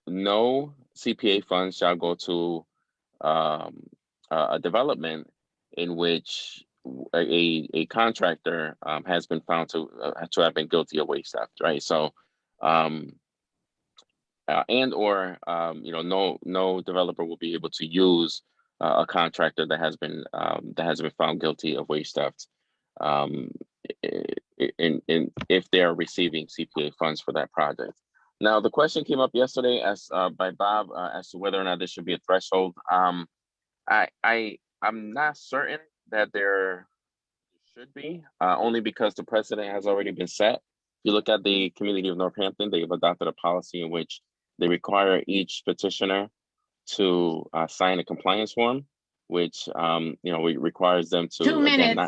no CPA funds shall go to a development in which a contractor has been found to have been guilty of wage theft, right? So, no developer will be able to use a contractor that has been found guilty of wage theft, if they are receiving CPA funds for that project. Now, the question came up yesterday by Bob as to whether or not there should be a threshold. I'm not certain that there should be, only because the precedent has already been set. If you look at the community of Northampton, they've adopted a policy in which they require each petitioner to sign a compliance form, which requires them to 2 minutes.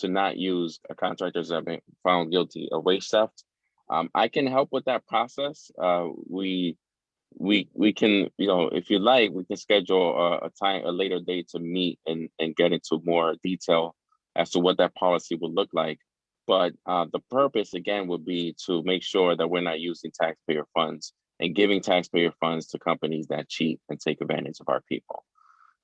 Not use contractors that have been found guilty of wage theft. I can help with that process. We can, if you like, we can schedule a later date to meet and get into more detail as to what that policy would look like. But the purpose, again, would be to make sure that we're not using taxpayer funds and giving taxpayer funds to companies that cheat and take advantage of our people.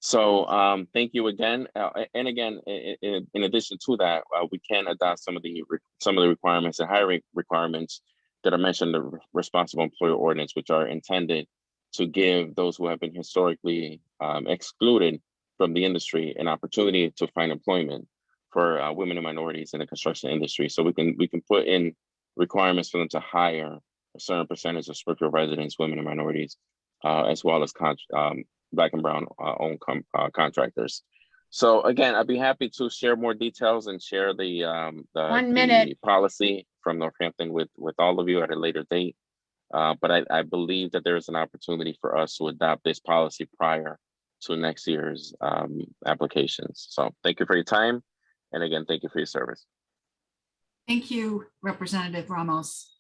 So thank you again. And again, in addition to that, we can adopt some of the requirements and hiring requirements that are mentioned in the responsible employer ordinance, which are intended to give those who have been historically excluded from the industry an opportunity to find employment for women and minorities in the construction industry. So we can put in requirements for them to hire a certain percentage of Springfield residents, women and minorities, as well as Black and Brown owned contractors. So again, I'd be happy to share more details and share the policy from Northampton with all of you at a later date. But I believe that there is an opportunity for us to adopt this policy prior to next year's applications. So thank you for your time. And again, thank you for your service. Thank you, Representative Ramos.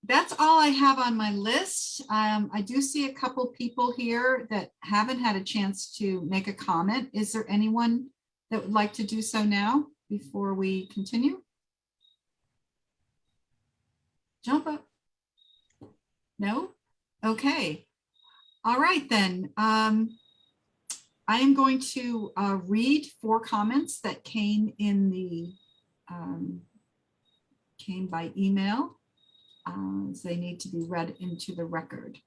That's all I have on my list. I do see a couple people here that haven't had a chance to make a comment. Is there anyone that would like to do so now before we continue? Jump up. No? Okay. All right, then. I am going to read 4 comments that came in the came by email. So they need to be read into the record.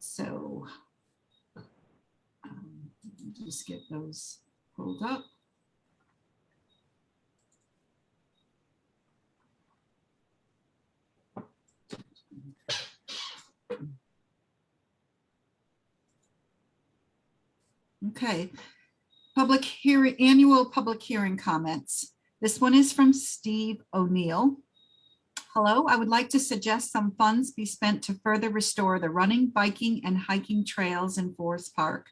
So just get those pulled up. Okay, annual public hearing comments. This one is from Steve O'Neill. Hello, I would like to suggest some funds be spent to further restore the running, biking, and hiking trails in Forest Park.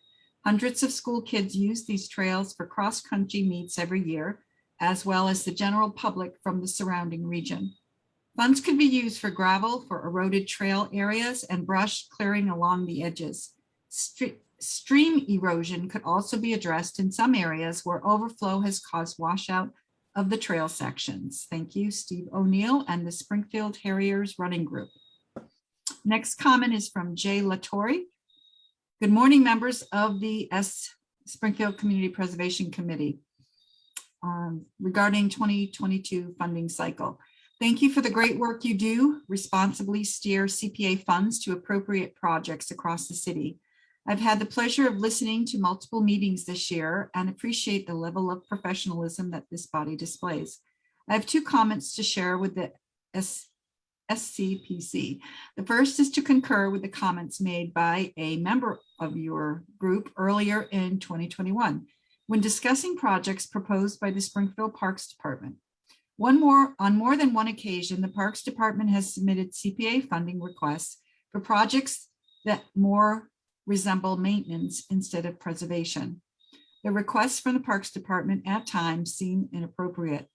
Hundreds of school kids use these trails for cross-country meets every year, as well as the general public from the surrounding region. Funds could be used for gravel for eroded trail areas and brush clearing along the edges. Stream erosion could also be addressed in some areas where overflow has caused washout of the trail sections. Thank you, Steve O'Neill and the Springfield Harriers Running Group. Next comment is from Jay Latorre. Good morning, members of the Springfield Community Preservation Committee regarding 2022 funding cycle. Thank you for the great work you do, responsibly steer CPA funds to appropriate projects across the city. I've had the pleasure of listening to multiple meetings this year and appreciate the level of professionalism that this body displays. I have two comments to share with the SCPC. The first is to concur with the comments made by a member of your group earlier in 2021 when discussing projects proposed by the Springfield Parks Department. On more than one occasion, the Parks Department has submitted CPA funding requests for projects that more resemble maintenance instead of preservation. The requests from the Parks Department at times seem inappropriate.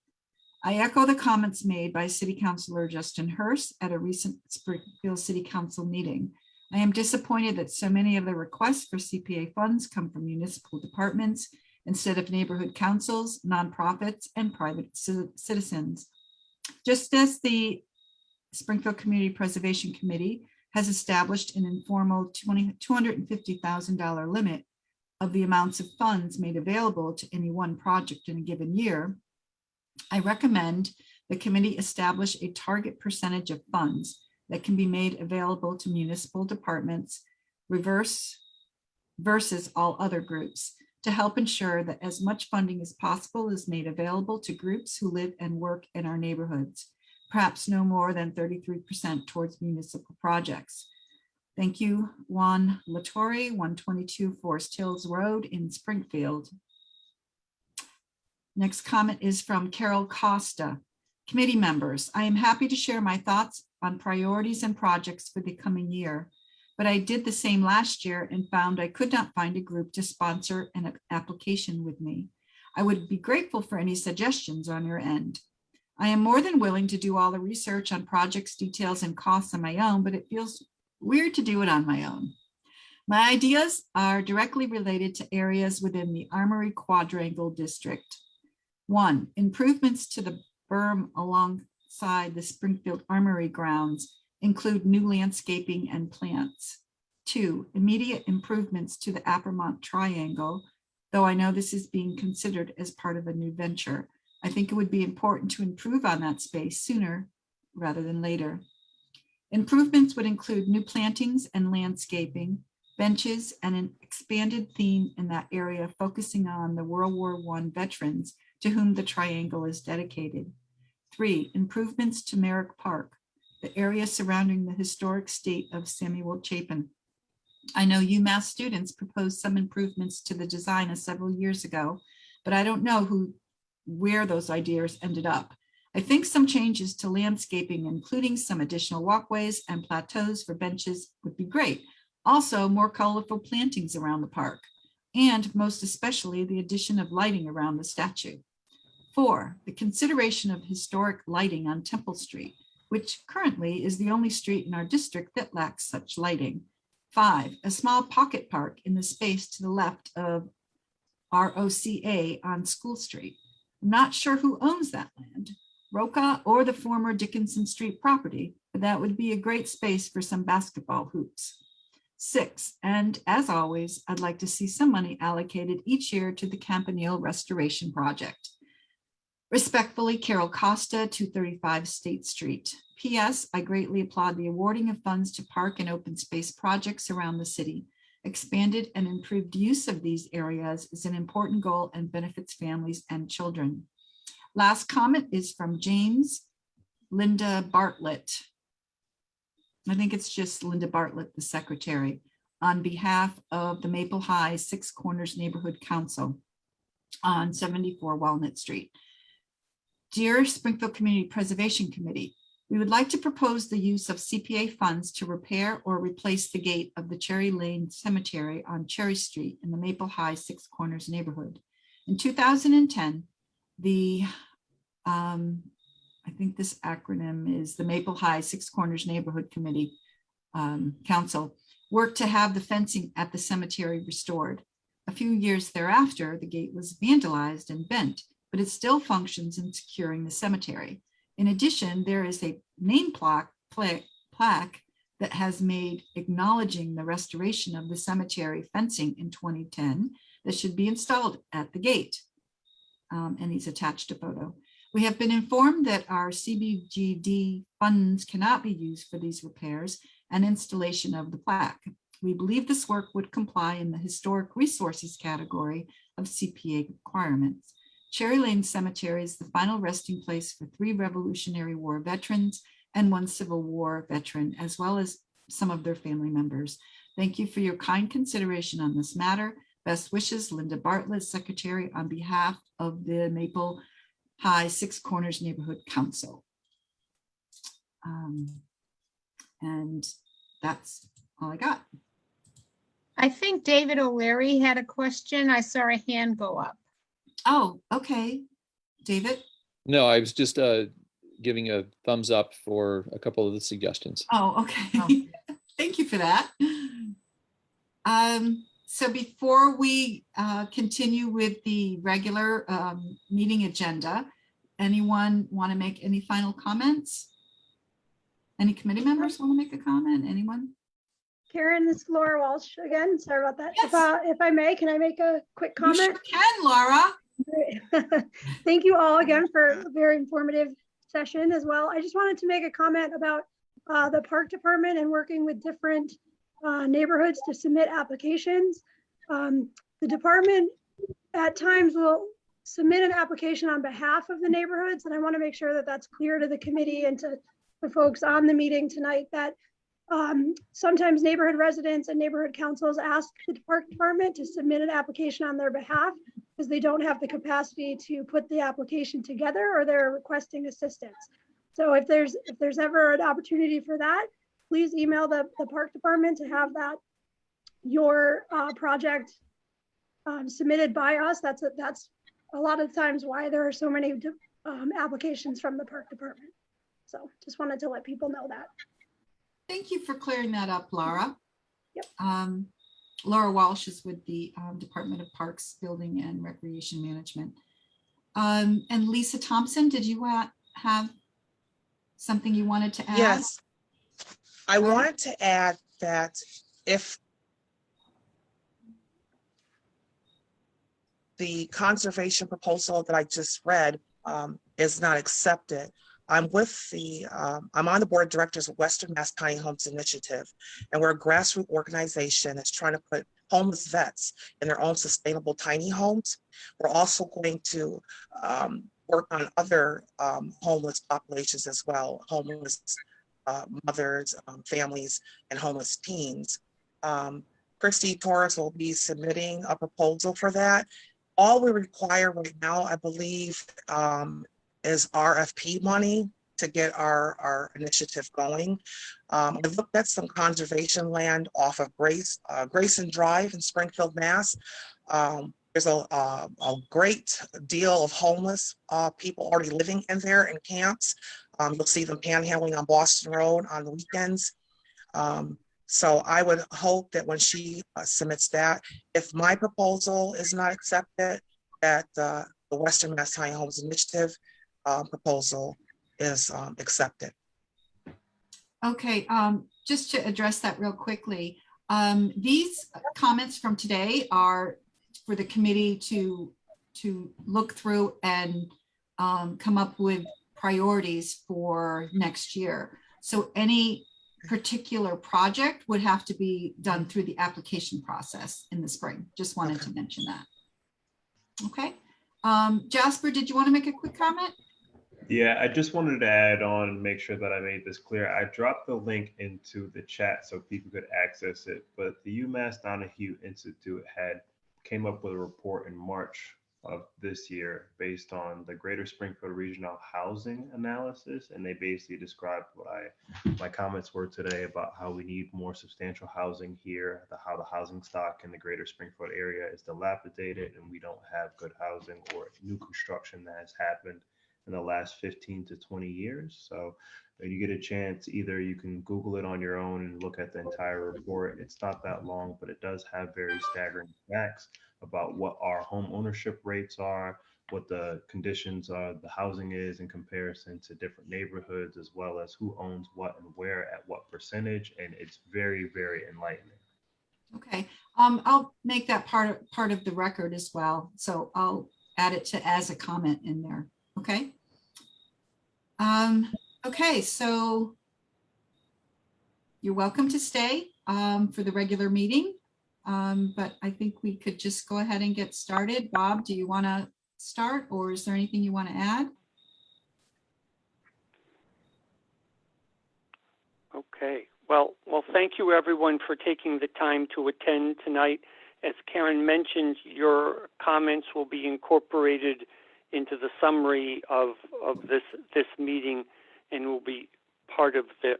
I echo the comments made by City Councilor Justin Hurst at a recent Springfield City Council meeting. I am disappointed that so many of the requests for CPA funds come from municipal departments instead of neighborhood councils, nonprofits, and private citizens. Just as the Springfield Community Preservation Committee has established an informal $250,000 limit of the amounts of funds made available to any one project in a given year, I recommend the committee establish a target percentage of funds that can be made available to municipal departments versus all other groups to help ensure that as much funding as possible is made available to groups who live and work in our neighborhoods, perhaps no more than 33% towards municipal projects. Thank you, Juan Latorre, 122 Forest Hills Road in Springfield. Next comment is from Carol Costa. Committee members, I am happy to share my thoughts on priorities and projects for the coming year, but I did the same last year and found I could not find a group to sponsor an application with me. I would be grateful for any suggestions on your end. I am more than willing to do all the research on projects, details, and costs on my own, but it feels weird to do it on my own. My ideas are directly related to areas within the Armory Quadrangle District. 1, improvements to the berm alongside the Springfield Armory grounds include new landscaping and plants. 2, immediate improvements to the Appermont Triangle, though I know this is being considered as part of a new venture. I think it would be important to improve on that space sooner rather than later. Improvements would include new plantings and landscaping, benches, and an expanded theme in that area focusing on the World War I veterans to whom the triangle is dedicated. 3, improvements to Merrick Park, the area surrounding the historic estate of Samuel Chapin. I know UMass students proposed some improvements to the design several years ago, but I don't know where those ideas ended up. I think some changes to landscaping, including some additional walkways and plateaus for benches, would be great. Also, more colorful plantings around the park, and most especially the addition of lighting around the statue. 4, the consideration of historic lighting on Temple Street, which currently is the only street in our district that lacks such lighting. 5, a small pocket park in the space to the left of ROCA on School Street. I'm not sure who owns that land, Roca or the former Dickinson Street property, but that would be a great space for some basketball hoops. 6, and as always, I'd like to see some money allocated each year to the Campanile Restoration Project. Respectfully, Carol Costa, 235 State Street. P.S. I greatly applaud the awarding of funds to park and open space projects around the city. Expanded and improved use of these areas is an important goal and benefits families and children. Last comment is from James Linda Bartlett. I think it's just Linda Bartlett, the secretary, on behalf of the Maple High Six Corners Neighborhood Council on 74 Walnut Street. Dear Springfield Community Preservation Committee, We would like to propose the use of CPA funds to repair or replace the gate of the Cherry Lane Cemetery on Cherry Street in the Maple High Six Corners neighborhood. In 2010, I think this acronym is the Maple High Six Corners Neighborhood Committee Council, worked to have the fencing at the cemetery restored. A few years thereafter, the gate was vandalized and bent, but it still functions in securing the cemetery. In addition, there is a name plaque that has made acknowledging the restoration of the cemetery fencing in 2010 that should be installed at the gate. And he's attached a photo. We have been informed that our CBGD funds cannot be used for these repairs and installation of the plaque. We believe this work would comply in the historic resources category of CPA requirements. Cherry Lane Cemetery is the final resting place for 3 Revolutionary War veterans and 1 Civil War veteran, as well as some of their family members. Thank you for your kind consideration on this matter. Best wishes, Linda Bartlett, Secretary, on behalf of the Maple High Six Corners Neighborhood Council. And that's all I got. I think David O'Leary had a question. I saw a hand go up. Oh, okay. David? No, I was just giving a thumbs up for a couple of the suggestions. Oh, okay. Thank you for that. So before we continue with the regular meeting agenda, anyone want to make any final comments? Any committee members want to make a comment? Anyone? Karen, this is Laura Walsh again. Sorry about that. Yes. If I may, can I make a quick comment? You sure can, Laura. Thank you all again for a very informative session as well. I just wanted to make a comment about the park department and working with different neighborhoods to submit applications. The department at times will submit an application on behalf of the neighborhoods, and I want to make sure that that's clear to the committee and to the folks on the meeting tonight that sometimes neighborhood residents and neighborhood councils ask the park department to submit an application on their behalf because they don't have the capacity to put the application together or they're requesting assistance. So if there's ever an opportunity for that, please email the park department to have that your project submitted by us. That's a lot of times why there are so many applications from the park department. So just wanted to let people know that. Thank you for clearing that up, Laura. Yep. Laura Walsh is with the Department of Parks, Building and Recreation Management. And Lisa Thompson, did you have something you wanted to add? Yes. I wanted to add that if the conservation proposal that I just read is not accepted, I'm on the board of directors of Western Mass Tiny Homes Initiative, and we're a grassroots organization that's trying to put homeless vets in their own sustainable tiny homes. We're also going to work on other homeless populations as well, homeless mothers, families, and homeless teens. Christy Torres will be submitting a proposal for that. All we require right now, I believe, is RFP money to get our initiative going. I looked at some conservation land off of Grayson Drive in Springfield, Mass. There's a great deal of homeless people already living in there in camps. You'll see them panhandling on Boston Road on the weekends. So I would hope that when she submits that, if my proposal is not accepted, that the Western Mass Tiny Homes Initiative proposal is accepted. Okay, just to address that real quickly, these comments from today are for the committee to look through and come up with priorities for next year. So any particular project would have to be done through the application process in the spring. Just wanted to mention that. Okay. Jasper, did you want to make a quick comment? Yeah, I just wanted to add on and make sure that I made this clear. I dropped the link into the chat so people could access it, but the UMass Donahue Institute came up with a report in March of this year based on the Greater Springfield Regional Housing Analysis, and they basically described what my comments were today about how we need more substantial housing here, how the housing stock in the Greater Springfield area is dilapidated, and we don't have good housing or new construction that has happened in the last 15 to 20 years. So when you get a chance, either you can Google it on your own and look at the entire report. It's not that long, but it does have very staggering facts about what our home ownership rates are, what the conditions of the housing is in comparison to different neighborhoods, as well as who owns what and where at what percentage. And it's very, very enlightening. Okay, I'll make that part of the record as well. So I'll add it as a comment in there. Okay. Okay, so you're welcome to stay for the regular meeting. But I think we could just go ahead and get started. Bob, do you want to start, or is there anything you want to add? Okay. Well, thank you everyone for taking the time to attend tonight. As Karen mentioned, your comments will be incorporated into the summary of this meeting and will be part of the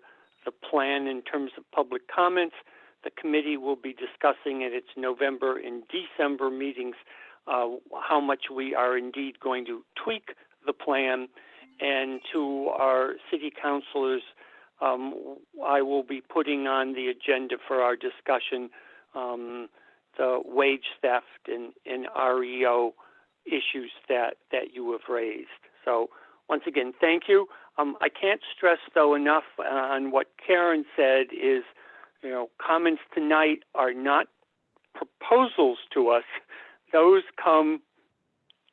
plan in terms of public comments. The committee will be discussing at its November and December meetings how much we are indeed going to tweak the plan. And to our city councilors, I will be putting on the agenda for our discussion the wage theft and REO issues that you have raised. So once again, thank you. I can't stress though enough on what Karen said is, comments tonight are not proposals to us. Those come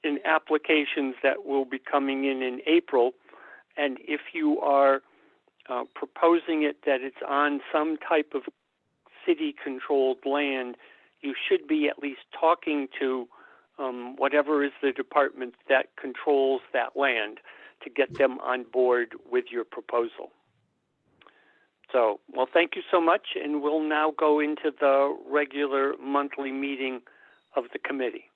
in applications that will be coming in April. And if you are proposing it that it's on some type of city-controlled land, you should be at least talking to whatever is the department that controls that land to get them on board with your proposal. So, well, thank you so much, and we'll now go into the regular monthly meeting of the committee.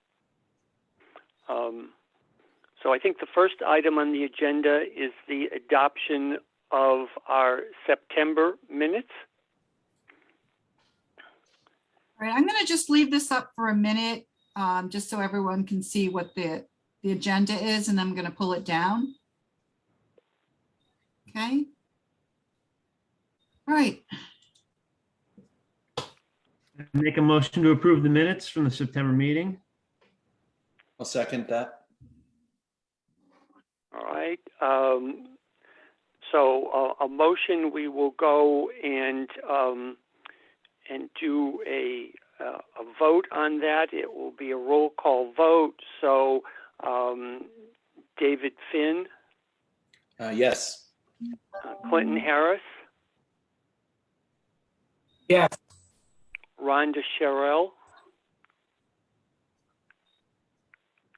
So I think the first item on the agenda is the adoption of our September minutes. All right, I'm going to just leave this up for a minute, just so everyone can see what the agenda is, and I'm going to pull it down. Okay. All right. Make a motion to approve the minutes from the September meeting. I'll second that. All right. So a motion, we will go and do a vote on that. It will be a roll call vote. So David Finn. Yes. Clinton Harris. Yes. Rhonda Sherrill.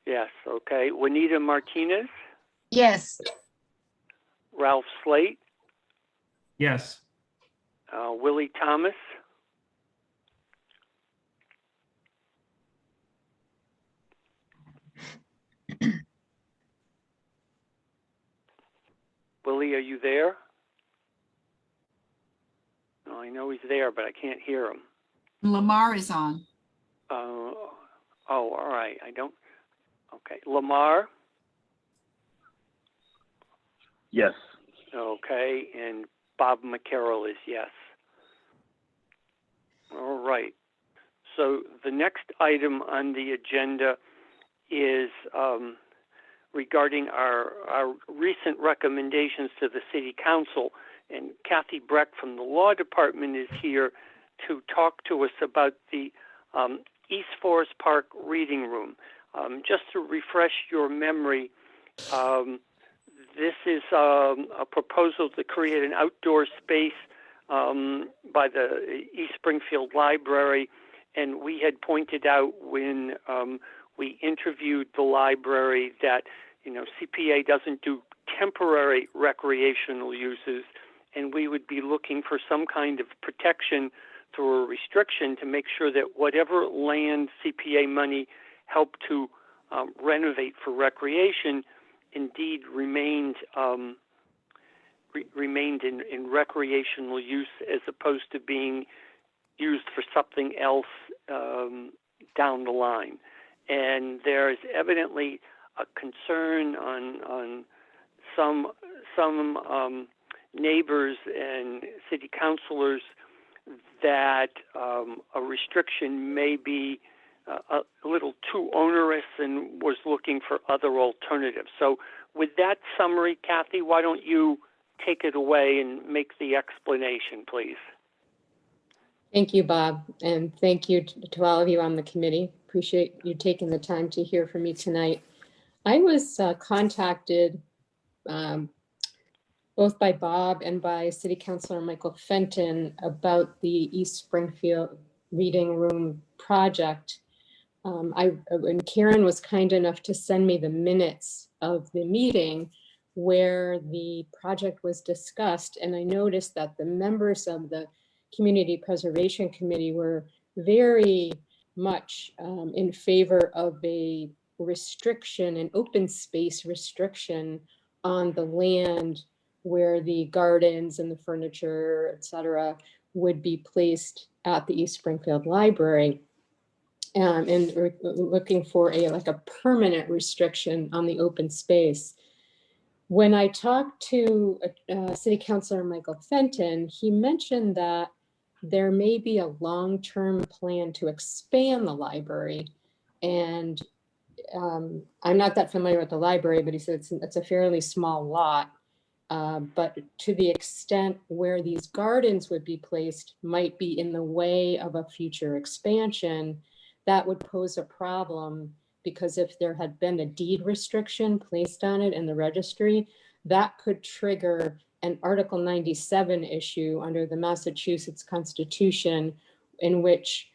Yes, okay. Juanita Martinez. Yes. Ralph Slate. Yes. Willie Thomas. Willie, are you there? No, I know he's there, but I can't hear him. Lamar is on. Oh, all right. I don't. Okay. Lamar? Yes. Okay. And Bob McCarroll is yes. All right. So the next item on the agenda is regarding our recent recommendations to the City Council. And Kathy Breck from the Law Department is here to talk to us about the East Forest Park Reading Room. Just to refresh your memory, this is a proposal to create an outdoor space by the East Springfield Library. And we had pointed out when we interviewed the library that, CPA doesn't do temporary recreational uses, and we would be looking for some kind of protection through a restriction to make sure that whatever land CPA money helped to renovate for recreation indeed remained in recreational use as opposed to being used for something else down the line. And there is evidently a concern on some neighbors and city councilors that a restriction may be a little too onerous and was looking for other alternatives. So with that summary, Kathy, why don't you take it away and make the explanation, please? Thank you, Bob, and thank you to all of you on the committee. Appreciate you taking the time to hear from me tonight. I was contacted both by Bob and by City Councilor Michael Fenton about the East Springfield Reading Room project. And Karen was kind enough to send me the minutes of the meeting where the project was discussed, and I noticed that the members of the Community Preservation Committee were very much in favor of a restriction, an open space restriction on the land where the gardens and the furniture, et cetera, would be placed at the East Springfield Library. And looking for like a permanent restriction on the open space. When I talked to City Councilor Michael Fenton, he mentioned that there may be a long-term plan to expand the library. And I'm not that familiar with the library, but he said it's a fairly small lot. But to the extent where these gardens would be placed might be in the way of a future expansion, that would pose a problem, because if there had been a deed restriction placed on it in the registry, that could trigger an Article 97 issue under the Massachusetts Constitution, in which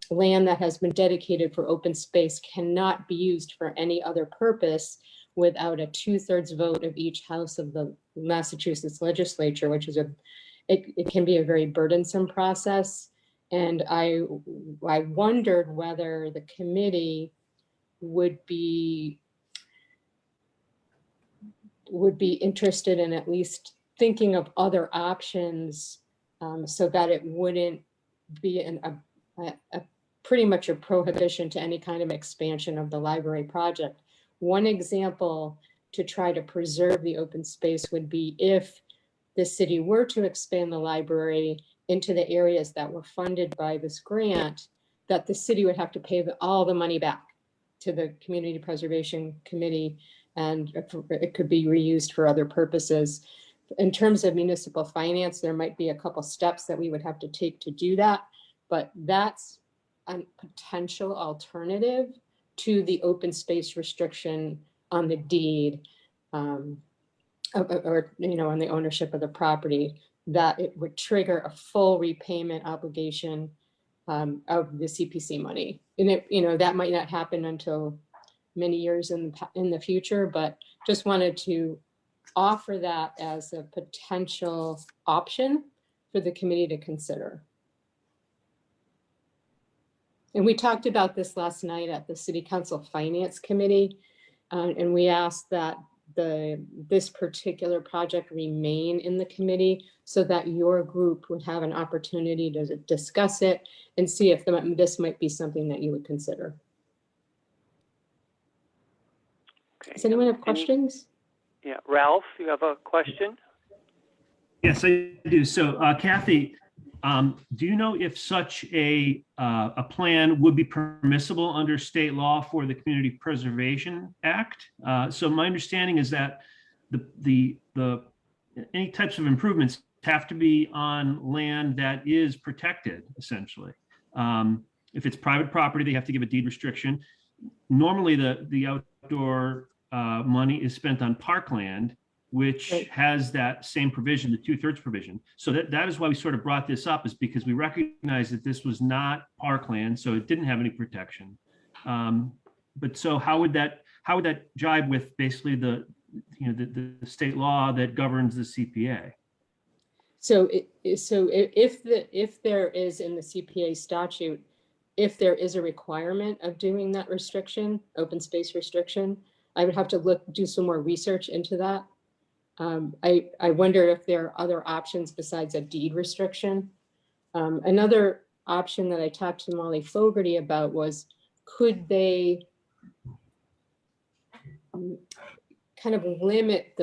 land that has been dedicated for open space cannot be used for any other purpose without a 2/3 vote of each house of the Massachusetts legislature, which is it can be a very burdensome process. And I wondered whether the committee would be interested in at least thinking of other options so that it wouldn't be pretty much a prohibition to any kind of expansion of the library project. One example to try to preserve the open space would be if the city were to expand the library into the areas that were funded by this grant, that the city would have to pay all the money back to the Community Preservation Committee, and it could be reused for other purposes. In terms of municipal finance, there might be a couple steps that we would have to take to do that, but that's a potential alternative to the open space restriction on the deed, or on the ownership of the property, that it would trigger a full repayment obligation of the CPC money. And that might not happen until many years in the future, but just wanted to offer that as a potential option for the committee to consider. And we talked about this last night at the City Council Finance Committee, and we asked that this particular project remain in the committee so that your group would have an opportunity to discuss it and see if this might be something that you would consider. Okay. Does anyone have questions? Yeah, Ralph, you have a question? Yes, I do. So Kathy, do you know if such a plan would be permissible under state law for the Community Preservation Act? So my understanding is that any types of improvements have to be on land that is protected, essentially. If it's private property, they have to give a deed restriction. Normally, the outdoor money is spent on parkland, which has that same provision, the 2/3 provision. So that is why we sort of brought this up, is because we recognize that this was not parkland, so it didn't have any protection. But so how would that jibe with basically the state law that governs the CPA? So if there is in the CPA statute if there is a requirement of doing that restriction, open space restriction, I would have to do some more research into that. I wonder if there are other options besides a deed restriction. Another option that I talked to Molly Fogarty about was, could they kind of limit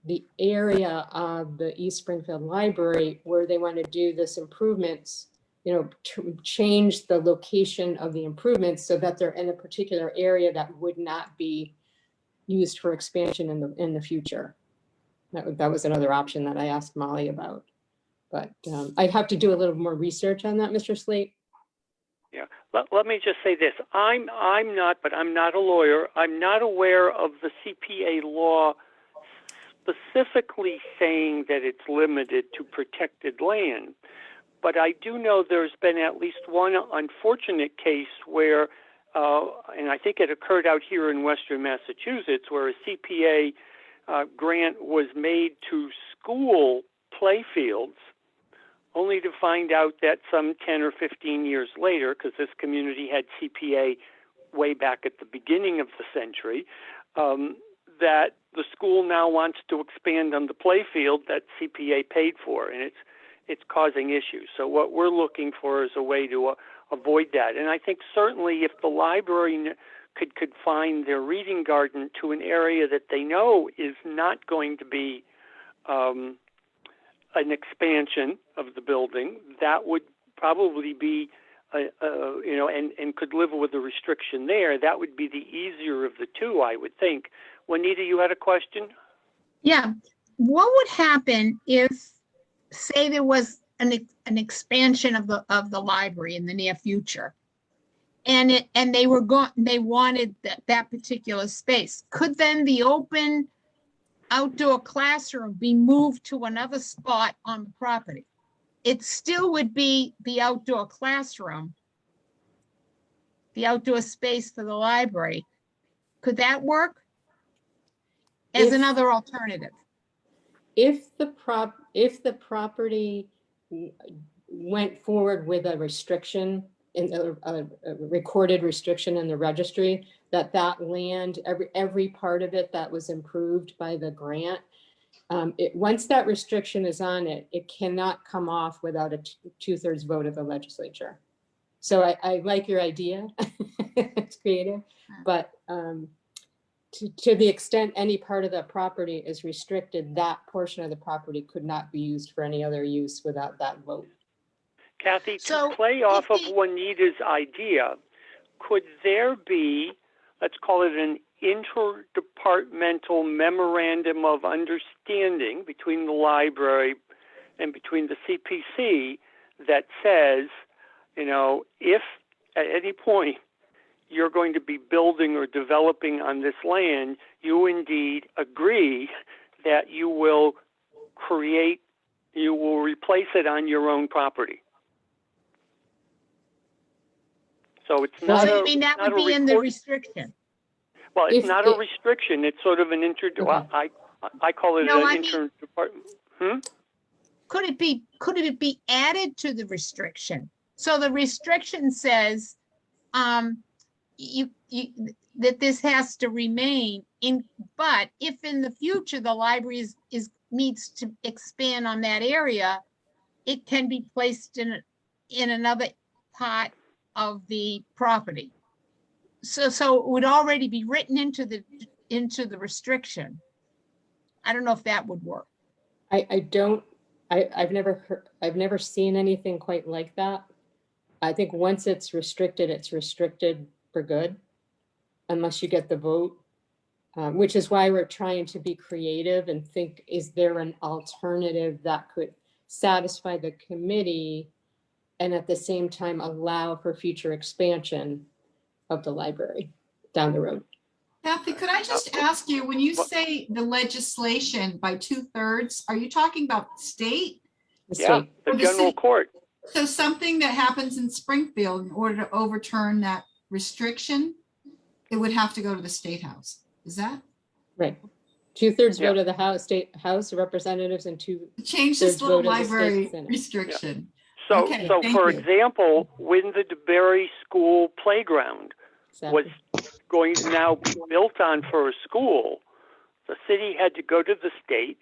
the area of the East Springfield Library where they want to do this improvements, to change the location of the improvements so that they're in a particular area that would not be used for expansion in the future. That was another option that I asked Molly about. But I'd have to do a little more research on that, Mr. Slate. Yeah, let me just say this. I'm not a lawyer. I'm not aware of the CPA law specifically saying that it's limited to protected land. But I do know there's been at least one unfortunate case where, and I think it occurred out here in Western Massachusetts, where a CPA grant was made to school playfields, only to find out that some 10 or 15 years later, because this community had CPA way back at the beginning of the century, that the school now wants to expand on the playfield that CPA paid for, and it's causing issues. So what we're looking for is a way to avoid that. And I think certainly if the library could confine their reading garden to an area that they know is not going to be an expansion of the building, that would probably be, and could live with a restriction there. That would be the easier of the two, I would think. Juanita, you had a question? Yeah. What would happen if, say, there was an expansion of the library in the near future, and they wanted that particular space? Could then the open outdoor classroom be moved to another spot on the property? It still would be the outdoor classroom, the outdoor space for the library. Could that work as another alternative? If the property went forward with a restriction, a recorded restriction in the registry, that land, every part of it that was improved by the grant, once that restriction is on it, it cannot come off without a 2/3 vote of the legislature. So I like your idea. It's creative, but to the extent any part of the property is restricted, that portion of the property could not be used for any other use without that vote. Kathy, to play off of Juanita's idea, could there be, let's call it an interdepartmental memorandum of understanding between the library and between the CPC that says, if at any point you're going to be building or developing on this land, you indeed agree that you will replace it on your own property. So it's not So you mean that would be in the restriction? Well, it's not a restriction. It's sort of an I call it an interdepartment. Could it be added to the restriction? So the restriction says that this has to remain but if in the future the library needs to expand on that area, it can be placed in another part of the property. So it would already be written into the restriction. I don't know if that would work. I've never seen anything quite like that. I think once it's restricted for good, unless you get the vote, which is why we're trying to be creative and think, is there an alternative that could satisfy the committee and at the same time allow for future expansion of the library down the road? Kathy, could I just ask you, when you say the legislation by 2/3, are you talking about state? Yeah, the general court. So something that happens in Springfield, in order to overturn that restriction, it would have to go to the State House. Is that? Right. 2/3 vote of the State House of Representatives and 2/3 change this little vote of the library State Senate. restriction. So, Okay, so thank for you. example, when the DeBerry School playground was Exactly. going to now be built on for a school, the city had to go to the state,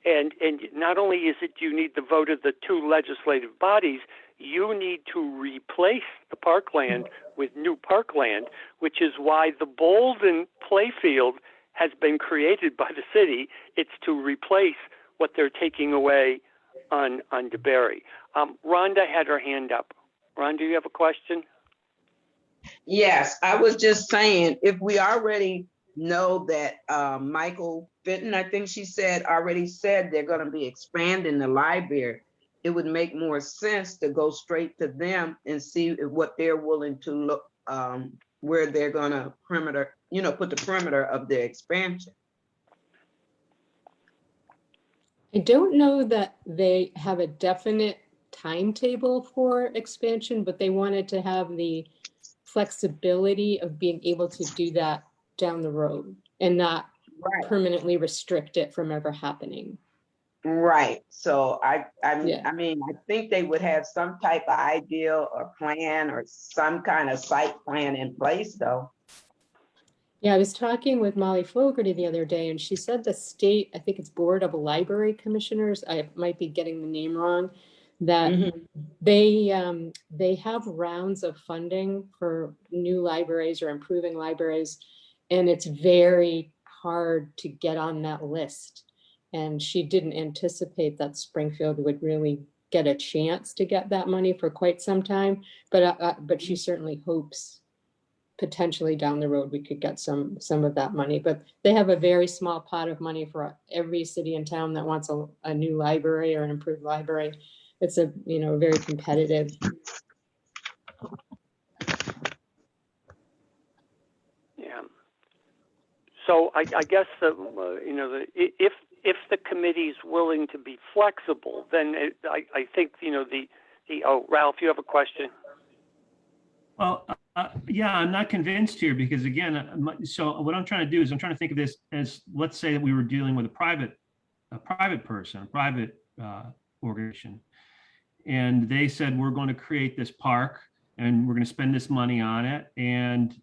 and not only is it you need the vote of the two legislative bodies, you need to replace the parkland with new parkland, which is why the Bolden playfield has been created by the city. It's to replace what they're taking away on DeBerry. Rhonda had her hand up. Rhonda, you have a question? Yes, I was just saying, if we already know that Michael Fenton, I think she said, already said they're going to be expanding the library, it would make more sense to go straight to them and see what they're willing to look, where they're going to perimeter, put the perimeter of their expansion. I don't know that they have a definite timetable for expansion, but they wanted to have the flexibility of being able to do that down the road and not Right. permanently restrict it from ever happening. Right. So I Yeah. mean, I think they would have some type of idea or plan or some kind of site plan in place, though. Yeah, I was talking with Molly Fogarty the other day, and she said the state, I think it's Board of Library Commissioners, I might be getting the name wrong, that they have rounds of funding for new libraries or improving libraries, and it's very hard to get on that list. And she didn't anticipate that Springfield would really get a chance to get that money for quite some time, but she certainly hopes potentially down the road we could get some of that money. But they have a very small pot of money for every city in town that wants a new library or an improved library. It's a very competitive. Yeah. So I guess if the committee's willing to be flexible, then I think Ralph, you have a question? Well, yeah, I'm not convinced here because again, so what I'm trying to do is I'm trying to think of this as, let's say that we were dealing with a private person, a private organization, and they said, we're going to create this park and we're going to spend this money on it. And,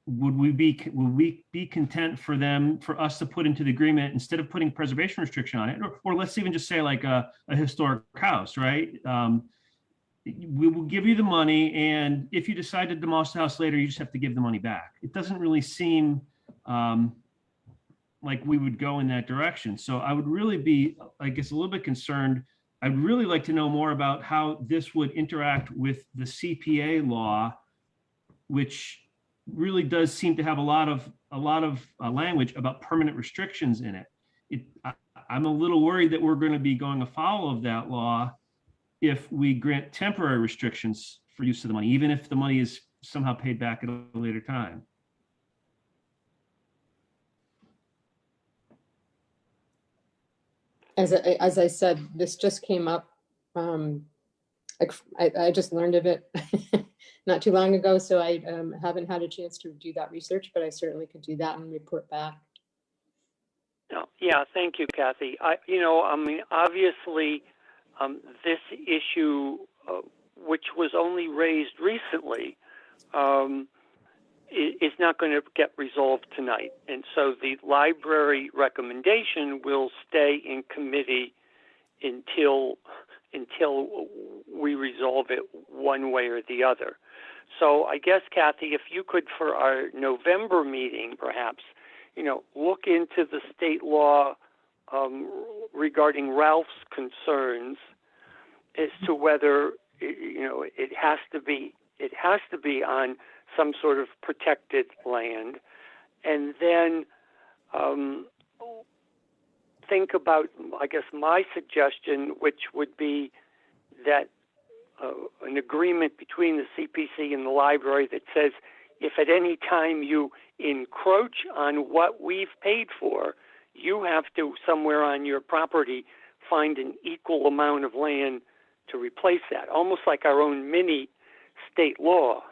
would we be content for us to put into the agreement, instead of putting preservation restriction on it, or let's even just say like a historic house, right? We will give you the money, and if you decide to demolish the house later, you just have to give the money back. It doesn't really seem like we would go in that direction. So I would really be, I guess, a little bit concerned. I'd really like to know more about how this would interact with the CPA law, which really does seem to have a lot of language about permanent restrictions in it. I'm a little worried that we're going to be going afoul of that law if we grant temporary restrictions for use of the money, even if the money is somehow paid back at a later time. As I said, this just came up. I just learned of it not too long ago, so I haven't had a chance to do that research, but I certainly could do that and report back. Yeah, thank you, Kathy. Obviously, this issue, which was only raised recently, is not going to get resolved tonight. And so the library recommendation will stay in committee until we resolve it one way or the other. So I guess, Kathy, if you could, for our November meeting, perhaps, look into the state law regarding Ralph's concerns as to whether it has to be on some sort of protected land, and then think about, I guess, my suggestion, which would be that an agreement between the CPC and the library that says, if at any time you encroach on what we've paid for, you have to, somewhere on your property, find an equal amount of land to replace that, almost like our own mini state law.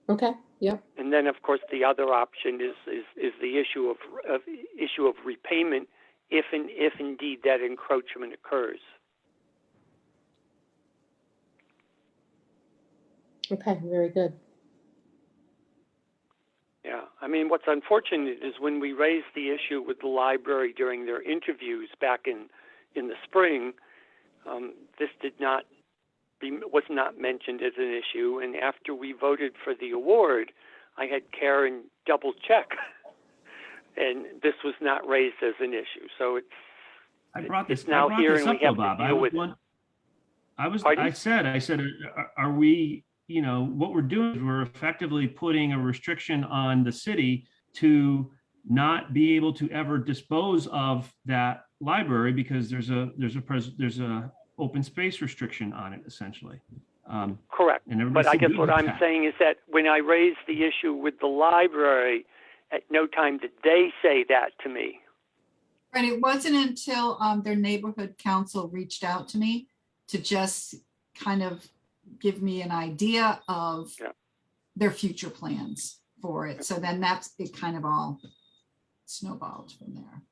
Okay. Yep. And then, of course, the other option is the issue of repayment if indeed that encroachment occurs. Okay, very good. Yeah, I mean, what's unfortunate is when we raised the issue with the library during their interviews back in the spring, this was not mentioned as an issue. And after we voted for the award, I had Karen double check, and this was not raised as an issue. So it's now here, and we have to deal with it. I said, are we, what we're doing is we're effectively putting a restriction on the city to not be able to ever dispose of that library because there's a open space restriction on it, essentially. Correct. But I guess what I'm saying is that when I raised the issue with the library, at no time did they say that to me. And it wasn't until their neighborhood council reached out to me to just kind of give me an idea of their future plans for it. So then it kind of all snowballed from there.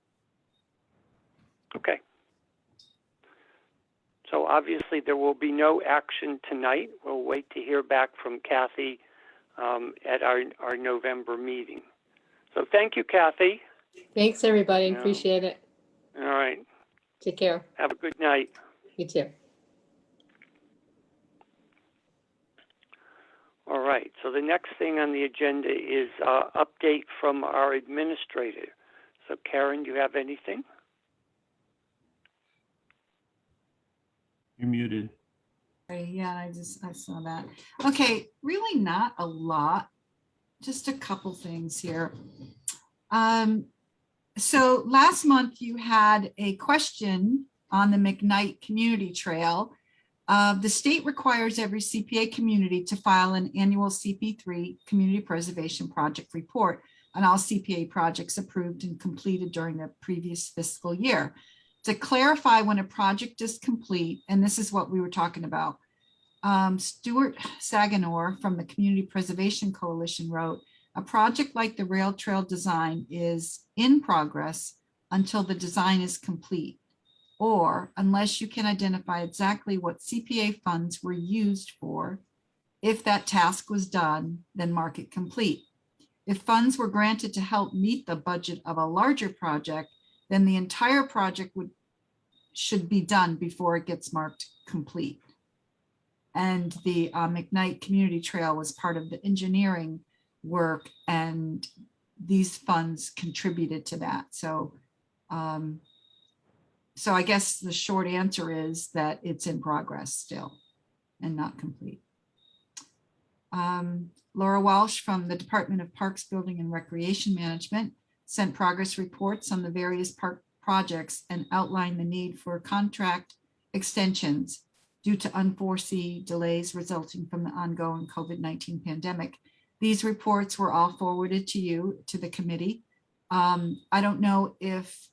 Okay. So obviously there will be no action tonight. We'll wait to hear back from Kathy at our November meeting. So thank you, Kathy. Thanks, everybody. Appreciate it. All right. Take care. Have a good night. You too. All right. So the next thing on the agenda is update from our administrator. So Karen, do you have anything? You're muted. Yeah, I saw that. Okay, really not a lot, just a couple things here. So last month you had a question on the McKnight Community Trail. The state requires every CPA community to file an annual CP3 Community Preservation Project report on all CPA projects approved and completed during the previous fiscal year. To clarify when a project is complete, and this is what we were talking about, Stuart Saganor from the Community Preservation Coalition wrote, a project like the rail trail design is in progress until the design is complete, or unless you can identify exactly what CPA funds were used for. If that task was done, then mark it complete. If funds were granted to help meet the budget of a larger project, then the entire project should be done before it gets marked complete. And the McKnight Community Trail was part of the engineering work, and these funds contributed to that. So, so I guess the short answer is that it's in progress still and not complete. Laura Walsh from the Department of Parks, Building and Recreation Management sent progress reports on the various park projects and outlined the need for contract extensions due to unforeseen delays resulting from the ongoing COVID-19 pandemic. These reports were all forwarded to you, to the committee. I don't know if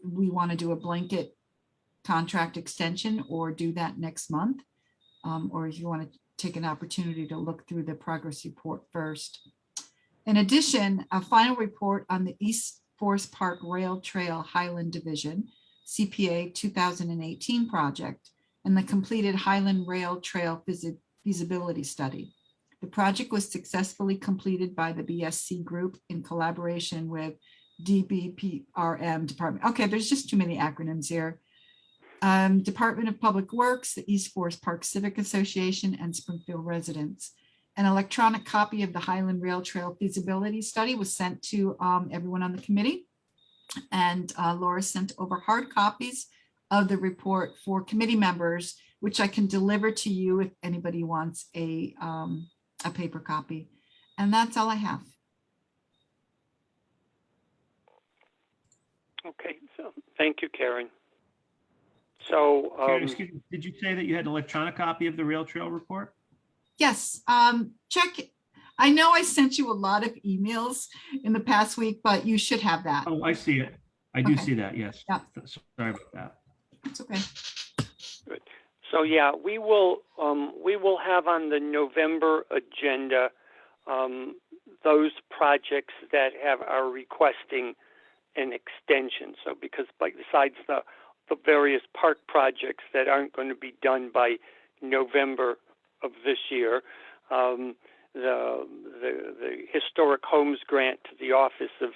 we want to do a blanket contract extension or do that next month, or if you want to take an opportunity to look through the progress report first. In addition, a final report on the East Forest Park Rail Trail Highland Division CPA 2018 project and the completed Highland Rail Trail feasibility study. The project was successfully completed by the BSC group in collaboration with DBPRM Department. Okay, there's just too many acronyms here. Department of Public Works, the East Forest Park Civic Association, and Springfield residents. An electronic copy of the Highland Rail Trail feasibility study was sent to everyone on the committee. And Laura sent over hard copies of the report for committee members, which I can deliver to you if anybody wants a paper copy. And that's all I have. Okay, so thank you, Karen. So, Karen, excuse me, did you say that you had an electronic copy of the rail trail report? Yes, check it. I know I sent you a lot of emails in the past week, but you should have that. Oh, I see it. I do Okay. see that, yes. Yeah. Sorry about that. It's okay. good. So yeah, we will have on the November agenda those projects that are requesting an extension. So because besides the various park projects that aren't going to be done by November of this year, the Historic Homes Grant to the Office of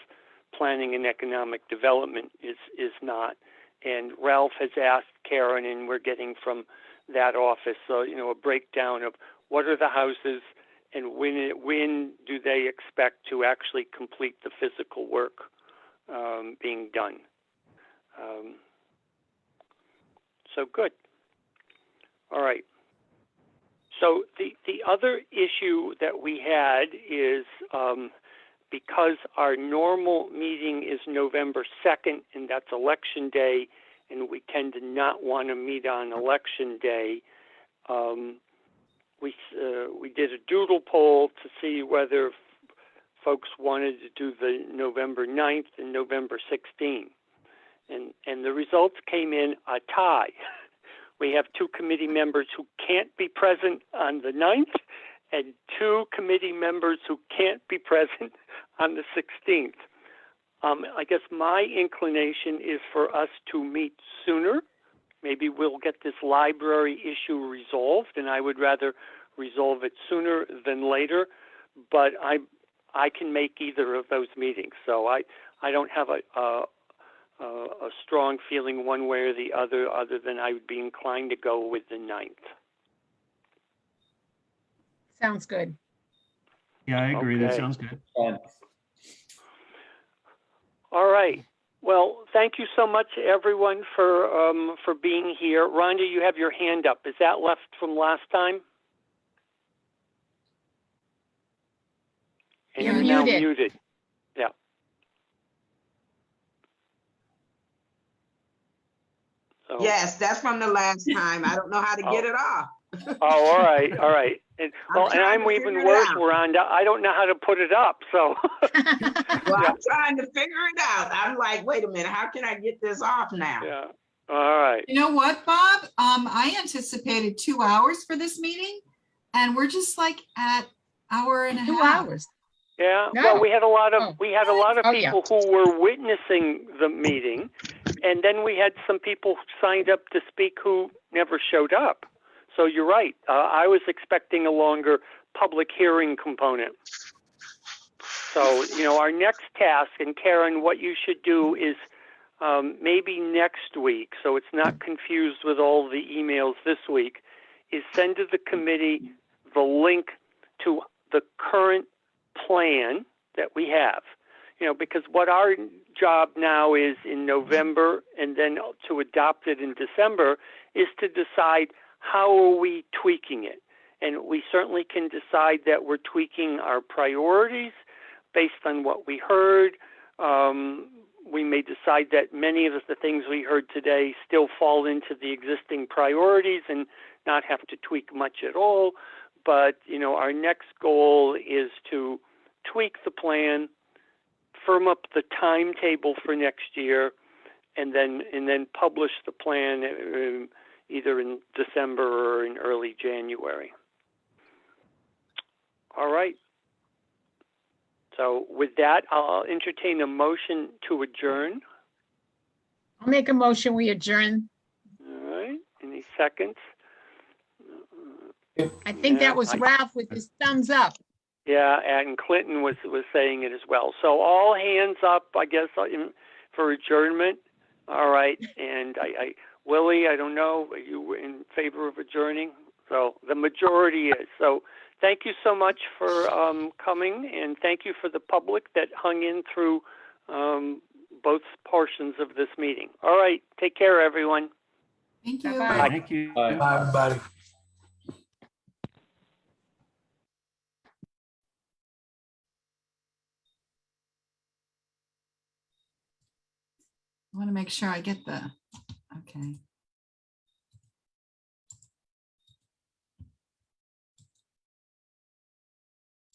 Planning and Economic Development is not. And Ralph has asked Karen, and we're getting from that office, a breakdown of what are the houses and when do they expect to actually complete the physical work being done. So good. All right. So the other issue that we had is because our normal meeting is November 2nd, and that's election day, and we tend to not want to meet on election day, we did a doodle poll to see whether folks wanted to do the November 9th and November 16th. And the results came in a tie. We have 2 committee members who can't be present on the 9th and 2 committee members who can't be present on the 16th. I guess my inclination is for us to meet sooner. Maybe we'll get this library issue resolved, and I would rather resolve it sooner than later, but I can make either of those meetings. So I don't have a strong feeling one way or the other than I would be inclined to go with the 9th. Sounds good. Yeah, I agree. That Okay. sounds good. All right. Well, thank you so much, everyone, for being here. Rhonda, you have your hand up. Is that left from last time? And You're now muted. muted. Yeah. So, Yes, that's from the last time. I don't know how to get it off. Oh, all right, all right. And, well, and trying I'm to even figure it worse, out. Rhonda. I don't know how to put it up. So, Well, I'm trying to figure it out. I'm like, wait a minute, how can I get this off now? yeah. All right. You know what, Bob? I anticipated 2 hours for this meeting, and we're just like at hour and a 2 half. hours. Yeah, No. well, we had a lot of Oh, yeah. people who were witnessing the meeting, and then we had some people who signed up to speak who never showed up. So you're right. I was expecting a longer public hearing component. So, our next task, and Karen, what you should do is maybe next week, so it's not confused with all the emails this week, is send to the committee the link to the current plan that we have. Because what our job now is in November and then to adopt it in December is to decide how are we tweaking it. And we certainly can decide that we're tweaking our priorities based on what we heard. We may decide that many of the things we heard today still fall into the existing priorities and not have to tweak much at all. But, our next goal is to tweak the plan, firm up the timetable for next year, and then publish the plan either in December or in early January. All right. So with that, I'll entertain a motion to adjourn. I'll make a motion, we adjourn. All right. Any seconds? I think Yeah, that was Ralph with his thumbs up. Yeah, and Clinton was saying it as well. So all hands up, I guess, for adjournment. All right. And Willie, I don't know, are you in favor of adjourning? So the majority is. So thank you so much for coming, and thank you for the public that hung in through both portions of this meeting. All right. Take care, everyone. Thank you. Bye-bye. Thank you. Bye, everybody. I want to make sure I get the, okay.